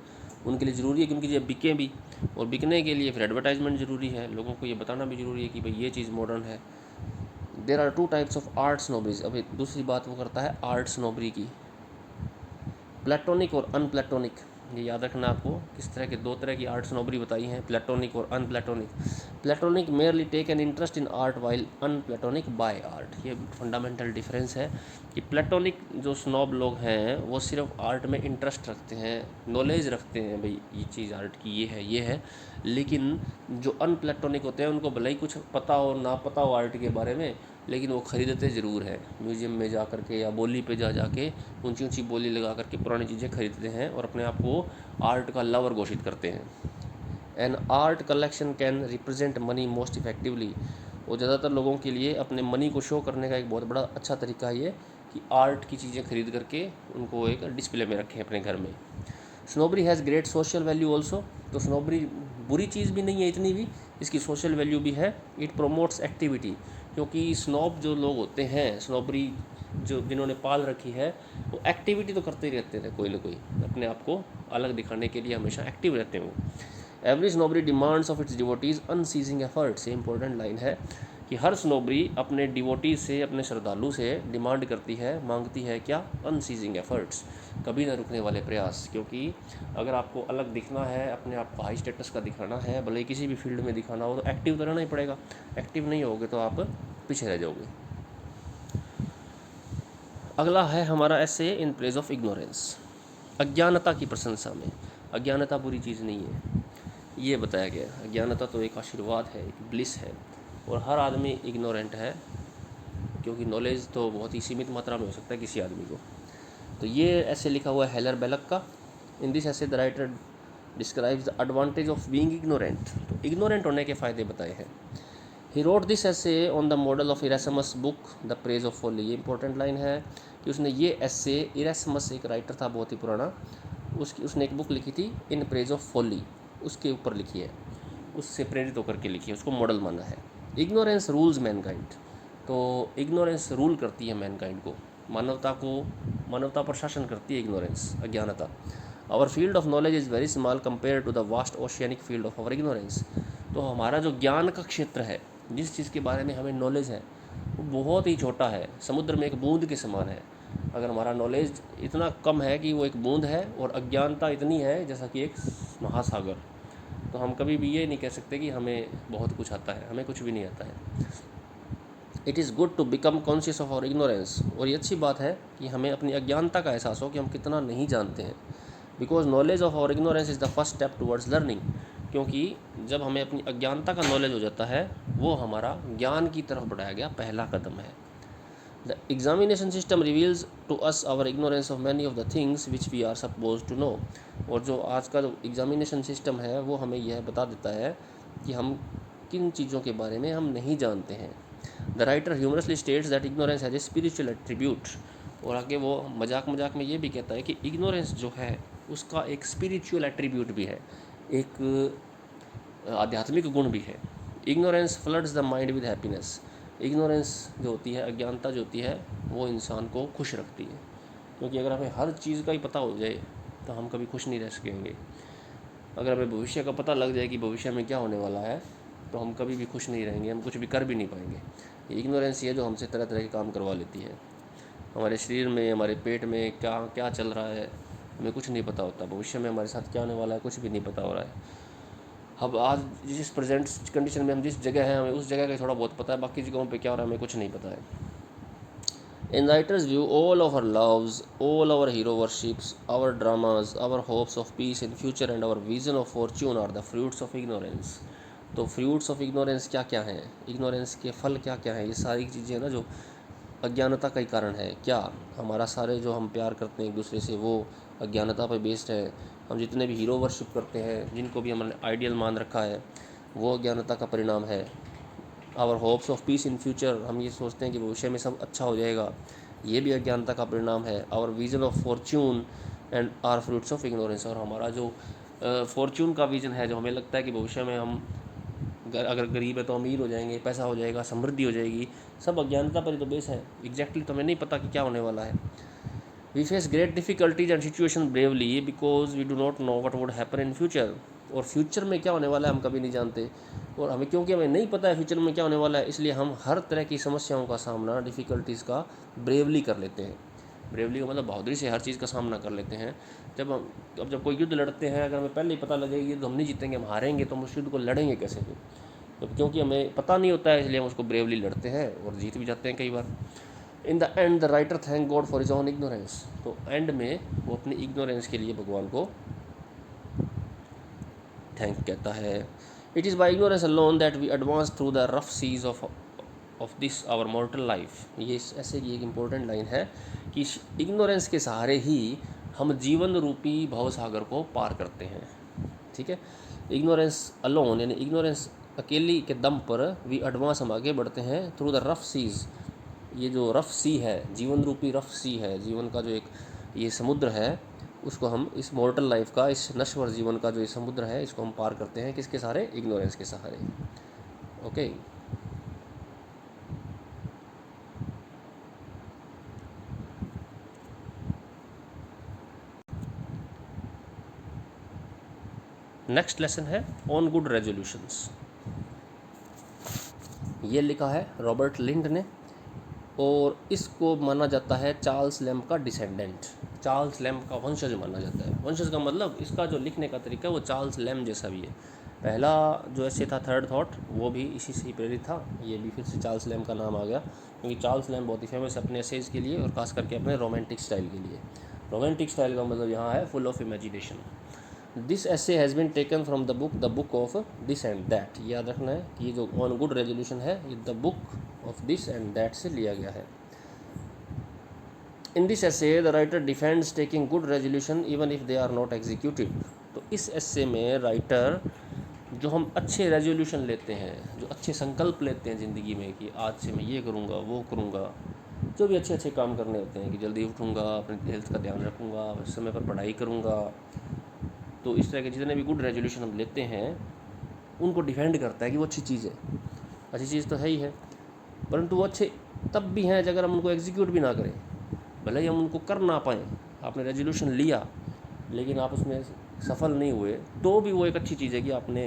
उनके लिए ज़रूरी है कि उनकी चीज़ें बिकें भी, और बिकने के लिए फिर एडवर्टाइजमेंट ज़रूरी है, लोगों को ये बताना भी ज़रूरी है कि भाई ये चीज़ मॉडर्न है। There are two types of art snobberies. अब एक दूसरी बात वो करता है आर्ट स्नोबरी की, प्लेटोनिक और अनप्लेटोनिक। ये याद रखना आपको, किस तरह के दो तरह की आर्ट स्नोबरी बताई हैं, प्लेटोनिक और unplatonic. Platonic merely take an interest in art while unplatonic by art. ये फंडामेंटल डिफरेंस है कि प्लेटोनिक जो स्नोब लोग हैं वो सिर्फ आर्ट में इंटरेस्ट रखते हैं, नॉलेज रखते हैं, भाई ये चीज़ आर्ट की ये है। लेकिन जो अनप्लेटोनिक होते हैं उनको भले ही कुछ पता हो ना पता हो आर्ट के बारे में, लेकिन वो ख़रीदते ज़रूर हैं। म्यूज़ियम में जा कर के या बोली पे जा के ऊंची ऊंची बोली लगा करके पुरानी चीज़ें खरीदते हैं और अपने आप को आर्ट का लवर घोषित करते हैं। An art collection can represent money most effectively. और ज़्यादातर लोगों के लिए अपने मनी को शो करने का एक बहुत बड़ा अच्छा तरीका है ये कि आर्ट की चीज़ें खरीद करके उनको एक डिस्प्ले में रखें अपने घर में। Snobbery has great social value also. तो स्नोबरी बुरी चीज़ भी नहीं है इतनी भी, इसकी सोशल वैल्यू भी है। इट प्रोमोट्स एक्टिविटी, क्योंकि स्नोब जो लोग होते हैं, स्नोबरी जो जिन्होंने पाल रखी है, वो एक्टिविटी तो करते ही रहते थे, कोई ना कोई अपने आप को अलग दिखाने के लिए हमेशा एक्टिव रहते हैं वो। Every snobbery demands of its devotees unceasing effort. से इंपॉर्टेंट लाइन है कि हर स्नोबरी अपने डिवोटी से, अपने श्रद्धालु से डिमांड करती है, मांगती है क्या? अनसीजिंग एफर्ट्स, कभी ना रुकने वाले प्रयास। क्योंकि अगर आपको अलग दिखना है, अपने आप को हाई स्टेटस का दिखाना है, भले ही किसी भी फील्ड में दिखाना हो, तो एक्टिव तो रहना ही पड़ेगा। एक्टिव नहीं होगे तो आप पीछे रह जाओगे। अगला है हमारा ऐसे इन प्रेज ऑफ इग्नोरेंस, अज्ञानता की प्रशंसा में। अज्ञानता बुरी चीज़ नहीं है, ये बताया गया। अज्ञानता तो एक आशीर्वाद है, एक ब्लिस है, और हर आदमी इग्नोरेंट है, क्योंकि नॉलेज तो बहुत ही सीमित मात्रा में हो सकता है किसी आदमी को। तो ये ऐसे लिखा हुआ है हेलर बेलक का। In this essay the writer describes the advantage of being ignorant. तो इग्नोरेंट होने के फ़ायदे बताए हैं। He wrote this essay on the model of Erasmus book the praise of folly. ये इंपॉर्टेंट लाइन है कि उसने ये ऐसे, इरेसमस एक राइटर था बहुत ही पुराना, उसने एक बुक लिखी थी इन प्रेज ऑफ फॉली, उसके ऊपर लिखी है, उससे प्रेरित होकर के लिखी है, उसको मॉडल माना है। Ignorance rules Mankind. तो इग्नोरेंस रूल करती है मैनकाइंड को, मानवता पर शासन करती है इग्नोरेंस, अज्ञानता। Our field of knowledge is very small compare to the vast oceanic field of our ignorance. तो हमारा जो ज्ञान का क्षेत्र है, जिस चीज़ के बारे में हमें नॉलेज है, वो बहुत ही छोटा है, समुद्र में एक बूंद के समान है। अगर हमारा नॉलेज इतना कम है कि वो एक बूंद है, और अज्ञानता इतनी है जैसा कि एक महासागर, तो हम कभी भी ये नहीं कह सकते कि हमें बहुत कुछ आता है। हमें कुछ भी नहीं आता है। It is good to become conscious of our ignorance. और ये अच्छी बात है कि हमें अपनी अज्ञानता का एहसास हो कि हम कितना नहीं जानते हैं। Because knowledge of our ignorance is the first step towards learning. क्योंकि जब हमें अपनी अज्ञानता का नॉलेज हो जाता है, वो हमारा ज्ञान की तरफ बढ़ाया गया पहला कदम है। The examination system reveals to us our ignorance of many of the things which we are suppose to know. और जो आज का जो एग्जामिनेशन सिस्टम है, वो हमें यह बता देता है कि हम किन चीज़ों के बारे में हम नहीं जानते हैं। The writer humorously states that ignorance has a spiritual attribute. और आगे वो मजाक मजाक में ये भी कहता है कि इग्नोरेंस जो है उसका एक स्पिरिचुअल एट्रीब्यूट भी है, एक आध्यात्मिक गुण भी है। Ignorance floods the mind with happiness. Ignorance जो होती है, अज्ञानता जो होती है, वो इंसान को खुश रखती है। क्योंकि अगर हमें हर चीज़ का ही पता हो जाए तो हम कभी खुश नहीं रह सकेंगे। अगर हमें भविष्य का पता लग जाए कि भविष्य में क्या होने वाला है, तो हम कभी भी खुश नहीं रहेंगे, हम कुछ भी कर भी नहीं पाएंगे। इग्नोरेंस ये जो हमसे तरह तरह के काम करवा लेती है। हमारे शरीर में, हमारे पेट में क्या क्या चल रहा है, हमें कुछ नहीं पता होता। भविष्य में हमारे साथ क्या होने वाला है, कुछ भी नहीं पता हो रहा है। अब आज जिस प्रेजेंट कंडीशन में हम जिस जगह हैं, हमें उस जगह का थोड़ा बहुत पता है, बाकी जगहों पे क्या हो रहा है हमें कुछ नहीं पता है। In writer's view, all our loves, all our hero worships, our dramas, our hopes of peace in future and our vision of fortune are the fruits of ignorance. तो फ्रूट्स ऑफ इग्नोरेंस क्या क्या हैं, ignorance के फल क्या क्या हैं, ये सारी चीज़ें ना जो अज्ञानता का ही कारण है। क्या हमारा सारे जो हम प्यार करते हैं एक दूसरे से, वो अज्ञानता पर बेस्ड है। हम जितने भी हीरो वर्शिप करते हैं, जिनको भी हमने आइडियल मान रखा है, वो अज्ञानता का परिणाम है। Our hopes of peace in future, हम ये सोचते हैं कि भविष्य में सब अच्छा हो जाएगा, ये भी अज्ञानता का परिणाम है। Our vision of fortune and are fruits of ignorance. और हमारा जो फॉर्च्यून का विजन है, जो हमें लगता है कि भविष्य में हम अगर गरीब है तो अमीर हो जाएंगे, पैसा हो जाएगा, समृद्धि हो जाएगी, सब अज्ञानता पर ही तो बेस है। एग्जैक्टली तो हमें नहीं पता कि क्या होने वाला है। We face great difficulties and situation bravely because we do not know what would happen in future. और फ्यूचर में क्या होने वाला है हम कभी नहीं जानते, और क्योंकि हमें नहीं पता है फ्यूचर में क्या होने वाला है, इसलिए हम हर तरह की समस्याओं का सामना, डिफ़िकल्टीज़ का ब्रेवली कर लेते हैं। ब्रेवली का मतलब बहादुरी से हर चीज़ का सामना कर लेते हैं। जब कोई युद्ध लड़ते हैं, अगर हमें पहले ही पता लगेगा कि हम नहीं जीतेंगे, हम हारेंगे, तो हम उस युद्ध को लड़ेंगे कैसे फिर? तो क्योंकि हमें पता नहीं होता है, इसलिए हम उसको ब्रेवली लड़ते हैं और जीत भी जाते हैं कई बार। In the end the writer thank God for his own ignorance. तो एंड में वो अपनी इग्नोरेंस के लिए भगवान को थैंक कहता है। It is by ignorance alone that we advance through the rough seas of this our mortal life. ये ऐसे की एक इम्पोर्टेंट लाइन है कि इग्नोरेंस के सहारे ही हम जीवन रूपी भवसागर को पार करते हैं। ठीक है, इग्नोरेंस अलोन यानी इग्नोरेंस अकेली के दम पर वी एडवांस, हम आगे बढ़ते हैं, थ्रू द रफ सीज। ये जो रफ सी है, जीवन रूपी रफ सी है, जीवन का जो एक ये समुद्र है, उसको हम, इस मॉर्टल लाइफ का, इस नश्वर जीवन का जो ये समुद्र है, इसको हम पार करते हैं किसके सहारे? इग्नोरेंस के सहारे। ओके, नेक्स्ट लेसन है ऑन गुड रेजोल्यूशंस। ये लिखा है रॉबर्ट लिंड ने, और इसको माना जाता है चार्ल्स लैम्ब का डिसेंडेंट, चार्ल्स लैम्ब का वंशज माना जाता है। वंशज का मतलब इसका जो लिखने का तरीका है वो चार्ल्स लैम्ब जैसा भी है। पहला जो ऐसे था थर्ड थॉट, वो भी इसी से ही प्रेरित था, ये भी फिर से चार्ल्स लैम्ब का नाम आ गया, क्योंकि चार्ल्स लैम्ब बहुत ही फेमस है अपने एसेज के लिए और खास करके अपने रोमांटिक स्टाइल के लिए। रोमांटिक स्टाइल का मतलब यहाँ है फुल ऑफ इमेजिनेशन। दिस ऐसे has been taken from the book of this and that. याद रखना है कि ये जो ऑन गुड रेजोल्यूशन है ये the book of this and that से लिया गया है। In this essay the writer defends taking good resolution even if they are not executed. तो इस ऐसे में राइटर जो हम अच्छे रेजोल्यूशन लेते हैं, जो अच्छे संकल्प लेते हैं ज़िंदगी में कि आज से मैं ये करूँगा वो करूँगा, जो भी अच्छे अच्छे काम करने होते हैं कि जल्दी उठूँगा, अपनी हेल्थ का ध्यान रखूँगा, समय पर पढ़ाई करूँगा, तो इस तरह के जितने भी गुड रेजोल्यूशन हम लेते हैं उनको डिफेंड करता है कि वो अच्छी चीज़ है, अच्छी चीज़ तो है ही है, परंतु वो अच्छे तब भी हैं अगर हम उनको एग्जीक्यूट भी ना करें। भले ही हम उनको कर ना पाएँ, आपने रेजोल्यूशन लिया लेकिन आप उसमें सफल नहीं हुए, तो भी वो एक अच्छी चीज़ है कि आपने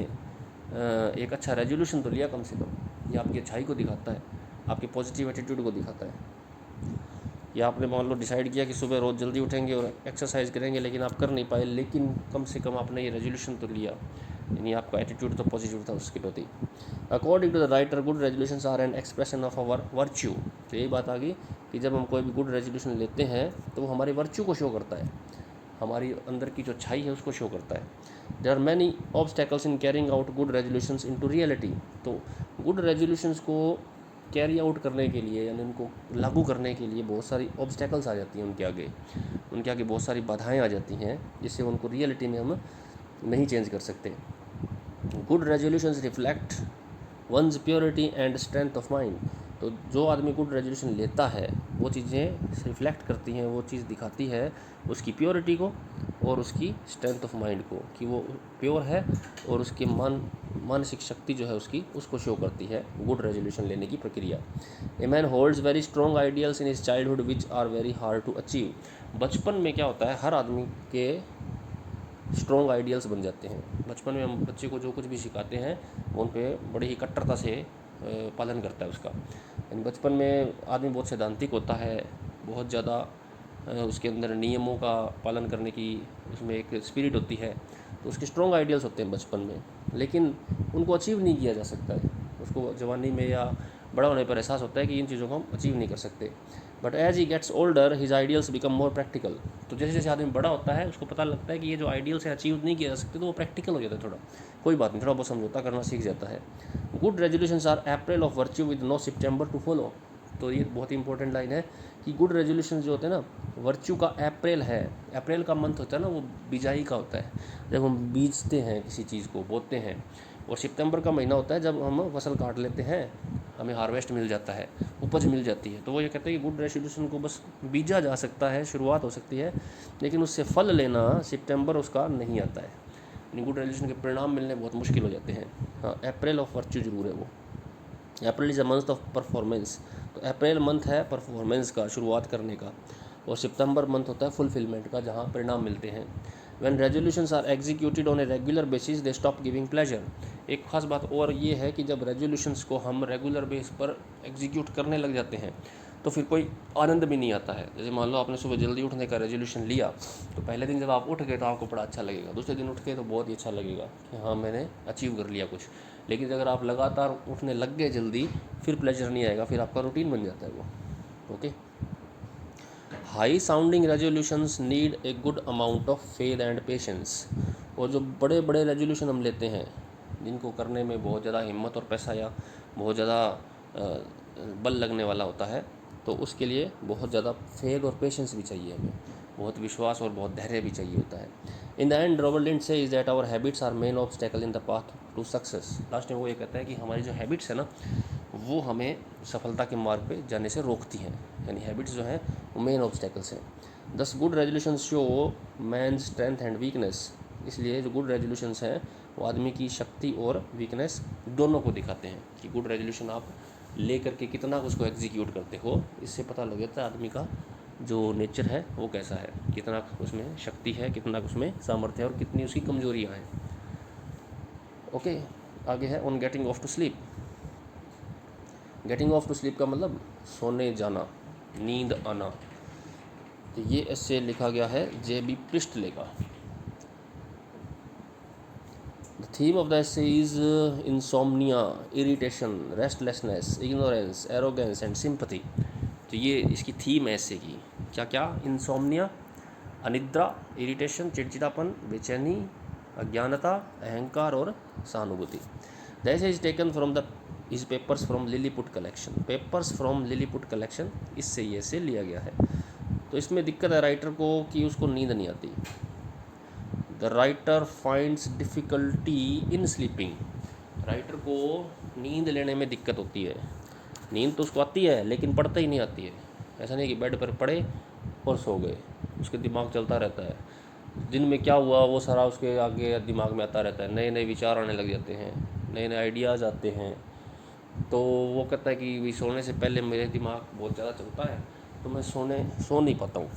एक अच्छा रेजोल्यूशन तो लिया कम से कम। ये आपकी अच्छाई को दिखाता है, आपके पॉजिटिव एटीट्यूड को दिखाता है। या आपने मान लो डिसाइड किया कि सुबह रोज़ जल्दी उठेंगे और एक्सरसाइज करेंगे, लेकिन आप कर नहीं पाए, लेकिन कम से कम आपने ये रेजोल्यूशन तो लिया, यानी आपका एटीट्यूड तो पॉजिटिव था उसके प्रति। According to the writer good resolutions are an expression of our virtue. तो यही बात आ गई कि जब हम कोई भी गुड रेजोल्यूशन लेते हैं तो वो हमारी वर्च्यू को शो करता है, हमारी अंदर की जो अच्छाई है उसको शो करता है। There are many obstacles in carrying out good resolutions into reality. तो गुड रेजोल्यूशंस को कैरी आउट करने के लिए, यानी उनको लागू करने के लिए बहुत सारी ऑब्स्टेकल्स आ जाती हैं उनके आगे बहुत सारी बाधाएं आ जाती हैं, जिससे उनको रियलिटी में हम नहीं चेंज कर सकते। Good resolutions reflect one's purity and strength of mind. तो जो आदमी गुड रेजोल्यूशन लेता है वो चीज़ें रिफ्लेक्ट करती हैं, वो चीज़ दिखाती है उसकी प्योरिटी को और उसकी स्ट्रेंथ ऑफ माइंड को, कि वो प्योर है, और उसके मानसिक शक्ति जो है उसको शो करती है गुड रेजोल्यूशन लेने की प्रक्रिया। A man holds very strong ideals in his childhood which are very hard to achieve. बचपन में क्या होता है, हर आदमी के स्ट्रॉन्ग आइडियल्स बन जाते हैं। बचपन में हम बच्चे को जो कुछ भी सिखाते हैं वो उन पर बड़ी ही कट्टरता से पालन करता है उसका। यानी बचपन में आदमी बहुत सैद्धांतिक होता है, बहुत ज़्यादा उसके अंदर नियमों का पालन करने की उसमें एक स्पिरिट होती है, तो उसके स्ट्रॉन्ग आइडियल्स होते हैं बचपन में, लेकिन उनको अचीव नहीं किया जा सकता है। उसको जवानी में या बड़ा होने पर एहसास होता है कि इन चीज़ों को हम अचीव नहीं कर सकते। But as he gets older his ideals become more practical. तो जैसे जैसे आदमी बड़ा होता है उसको पता लगता है कि ये जो आइडियल्स है अचीव नहीं किया जा सकते, तो वो प्रैक्टिकल हो जाता है, थोड़ा कोई बात नहीं, थोड़ा बहुत समझौता करना सीख जाता है। Good resolutions are April of virtue with no September to follow. तो ये बहुत ही इंपॉर्टेंट लाइन है कि गुड रेजोल्यूशन जो होते हैं ना, वर्च्यू का अप्रैल है, अप्रैल का मंथ होता है ना, वो बिजाई का होता है, जब हम बीजते हैं किसी चीज़ को, बोते हैं, और सितंबर का महीना होता है जब हम फसल काट लेते हैं, हमें हार्वेस्ट मिल जाता है, उपज मिल जाती है। तो वो ये कहते हैं कि गुड रेजोल्यूशन को बस बीजा जा सकता है, शुरुआत हो सकती है, लेकिन उससे फल लेना सितंबर उसका नहीं आता है, यानी गुड रेजोल्यूशन के परिणाम मिलने बहुत मुश्किल हो जाते हैं। हाँ, अप्रैल ऑफ वर्च्यू जरूर है वो। April is a month of performance. तो अप्रैल मंथ है परफॉर्मेंस का, शुरुआत करने का, और सितंबर मंथ होता है फुलफिलमेंट का, जहाँ परिणाम मिलते हैं। When resolutions are executed on a regular basis they stop giving pleasure. एक खास बात और ये है कि जब रेजोल्यूशंस को हम रेगुलर बेस पर एग्जीक्यूट करने लग जाते हैं तो फिर कोई आनंद भी नहीं आता है। जैसे मान लो आपने सुबह जल्दी उठने का रेजोल्यूशन लिया, तो पहले दिन जब आप उठ गए तो आपको बड़ा अच्छा लगेगा, दूसरे दिन उठ गए तो बहुत ही अच्छा लगेगा कि हाँ मैंने अचीव कर लिया कुछ। लेकिन अगर आप लगातार उठने लग गए जल्दी, फिर प्लेजर नहीं आएगा, फिर आपका रूटीन बन जाता है वो। Okay. High sounding resolutions need a good amount of faith and patience. और जो बड़े बड़े रेजोल्यूशन हम लेते हैं जिनको करने में बहुत ज़्यादा हिम्मत और पैसा या बहुत ज़्यादा बल लगने वाला होता है, तो उसके लिए बहुत ज़्यादा फेथ और पेशेंस भी चाहिए हमें, बहुत विश्वास और बहुत धैर्य भी चाहिए होता है। In the end Robert Lynd say is that our habits are main obstacle in the path to success. Last में वो ये कहता है कि हमारी जो हैबिट्स है ना, वो हमें सफलता के मार्ग पे जाने से रोकती हैं, यानी हैबिट्स जो हैं वो मेन ऑब्स्टेकल्स हैं। दस good resolutions show man strength and weakness. इसलिए जो गुड रेजोल्यूशंस हैं वो आदमी की शक्ति और वीकनेस दोनों को दिखाते हैं, कि गुड रेजोल्यूशन आप ले करके कितना उसको एग्जीक्यूट करते हो, इससे पता लग जाता है आदमी का जो नेचर है वो कैसा है, कितना उसमें शक्ति है, कितना उसमें सामर्थ्य है और कितनी उसकी कमजोरियाँ हैं। ओके, आगे है on getting off to sleep. Getting off to sleep का मतलब सोने जाना, नींद आना। तो ये ऐसे लिखा गया है JB प्रिस्टले का। The theme of the essay is insomnia, irritation, restlessness, ignorance, arrogance and sympathy। तो ये इसकी थीम है essay की। क्या क्या? इंसोमनिया, अनिद्रा, इरिटेशन चिड़चिड़ापन, बेचैनी, अज्ञानता, अहंकार और सहानुभूति। The essay is taken from the is papers from Lilliput collection. Papers from Lilliput collection, इससे ये से लिया गया है। तो इसमें दिक्कत है राइटर को कि उसको नींद नहीं आती। The writer finds difficulty in sleeping. Writer को नींद लेने में दिक्कत होती है। नींद तो उसको आती है लेकिन पढ़ते ही नहीं आती है। ऐसा नहीं कि बेड पर पड़े और सो गए, उसके दिमाग चलता रहता है। दिन में क्या हुआ वो सारा उसके आगे दिमाग में आता रहता है, नए नए विचार आने लग जाते हैं, नए नए आइडियाज़ आते हैं। तो वो कहता है कि सोने से पहले मेरे दिमाग बहुत ज़्यादा चलता है, तो मैं सो नहीं पाता हूँ।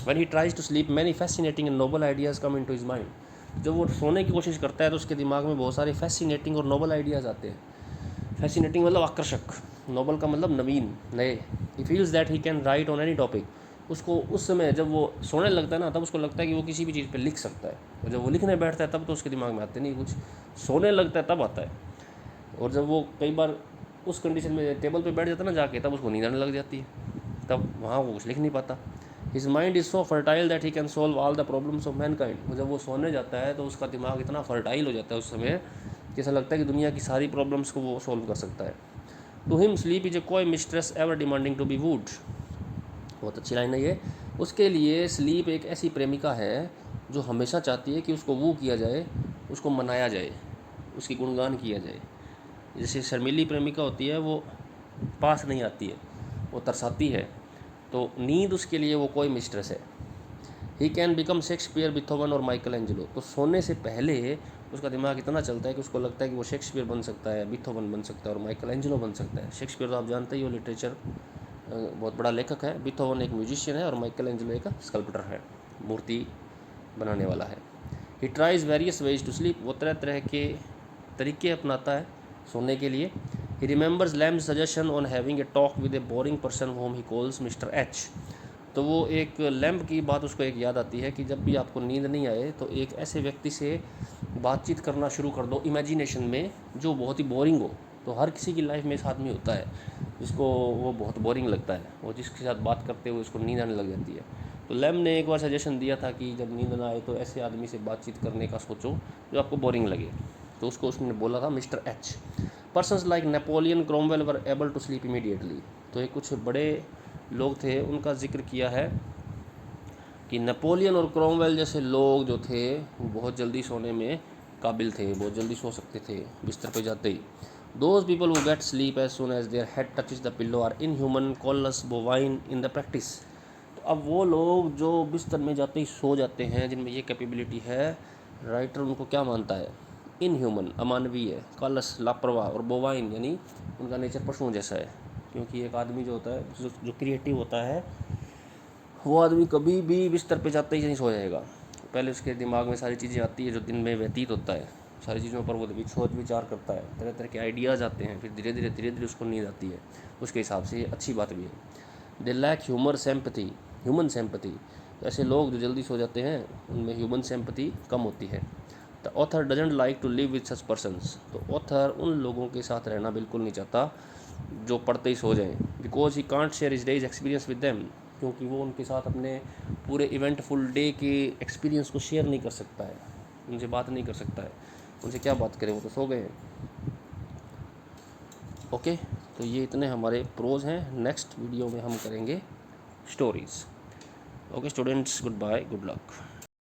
When he tries to sleep, many fascinating and noble ideas come into his mind। जब वो सोने की कोशिश करता है तो उसके दिमाग में बहुत सारे फैसिनेटिंग और नोबल आइडियाज़ आते हैं। फैसिनेटिंग मतलब आकर्षक, नोबल का मतलब नवीन, नए। He feels that he can write on any topic. उसको उस समय जब वो सोने लगता है ना, तब उसको लगता है कि वो किसी भी चीज़ पे लिख सकता है। और जब वो लिखने बैठता है तब तो उसके दिमाग में आते नहीं कुछ, सोने लगता है तब आता है। और जब वो कई बार उस कंडीशन में टेबल पे बैठ जाता है ना जाके, तब उसको नींद आने लग जाती है, तब वहाँ वो कुछ लिख नहीं पाता। His mind is so fertile that he can solve all the problems of Mankind. जब वो सोने जाता है तो उसका दिमाग इतना फर्टाइल हो जाता है उस समय कि ऐसा लगता है कि दुनिया की सारी प्रॉब्लम्स को वो सॉल्व कर सकता है। To him sleep is a coy mistress ever demanding to be wooed. बहुत अच्छी लाइन है ये। उसके लिए स्लीप एक ऐसी प्रेमिका है जो हमेशा चाहती है कि उसको वू किया जाए, उसको मनाया जाए, उसकी गुणगान किया जाए। जैसे शर्मीली प्रेमिका होती है वो पास नहीं आती है, वो तरसाती है। तो नींद उसके लिए वो कोई मिस्ट्रेस है। ही कैन बिकम शेक्सपियर, बिथोवन और माइकल एंजेलो। तो सोने से पहले उसका दिमाग इतना चलता है कि उसको लगता है कि वो शेक्सपियर बन सकता है, बिथोवन बन सकता है और माइकल एंजेलो बन सकता है। शेक्सपियर तो आप जानते ही हो, लिटरेचर बहुत बड़ा लेखक है। बिथोवन एक म्यूजिशियन है और माइकल एंजेलो एक स्कल्पटर है, मूर्ति बनाने वाला है। He tries various ways to sleep. वो तरह तरह के तरीके अपनाता है सोने के लिए। He remembers Lamb's suggestion on having a talk with a boring person whom he calls mister H. तो वो एक लैम्प की बात उसको एक याद आती है कि जब भी आपको नींद नहीं आए तो एक ऐसे व्यक्ति से बातचीत करना शुरू कर दो इमेजिनेशन में जो बहुत ही बोरिंग हो। तो हर किसी की लाइफ में इस आदमी होता है जिसको वो बहुत बोरिंग लगता है, वो जिसके साथ बात करते हुए उसको नींद आने लग जाती है। तो लैम्प ने एक बार सजेशन दिया था कि जब नींद ना आए तो ऐसे आदमी से बातचीत करने का सोचो जो आपको बोरिंग लगे। तो उसको उसने बोला था mister H. Persons like Napoleon, Cromwell were able to sleep immediately. तो ये कुछ बड़े लोग थे, उनका जिक्र किया है कि नेपोलियन और क्रोमवेल जैसे लोग जो थे वो बहुत जल्दी सोने में काबिल थे, बहुत जल्दी सो सकते थे बिस्तर पे जाते ही। Those people who get sleep as soon as their head touches the pillow are inhuman, callous, bovine in the practice. तो अब वो लोग जो बिस्तर में जाते ही सो जाते हैं, जिनमें ये कैपेबिलिटी है, राइटर उनको क्या मानता है? इन ह्यूमन, अमानवीय, कॉलस, लापरवाह, और बोवाइन यानी उनका नेचर पशुओं जैसा है। क्योंकि एक आदमी जो होता है जो क्रिएटिव होता है, वो आदमी कभी भी बिस्तर पे जाते ही नहीं सो जाएगा। पहले उसके दिमाग में सारी चीज़ें आती है जो दिन में व्यतीत होता है, सारी चीज़ों पर वो सोच विचार करता है, तरह तरह के आइडियाज़ आते हैं, फिर धीरे धीरे उसको नींद आती है। उसके हिसाब से ये अच्छी बात भी है। They lack humour sympathy, human sympathy. ऐसे लोग जो जल्दी सो जाते हैं उनमें ह्यूमन सिंपैथी कम होती है। The author doesn't like to live with such persons. तो ऑथर उन लोगों के साथ रहना बिल्कुल नहीं चाहता जो पढ़ते ही सो जाएं, because he can't share his days experience with them. क्योंकि वो उनके साथ अपने पूरे इवेंटफुल डे के एक्सपीरियंस को शेयर नहीं कर सकता है, उनसे बात नहीं कर सकता है। उनसे क्या बात करें, वो तो सो गए हैं। ओके, तो ये इतने हमारे प्रोज हैं। नेक्स्ट वीडियो में हम करेंगे stories. Okay students, good bye, good luck.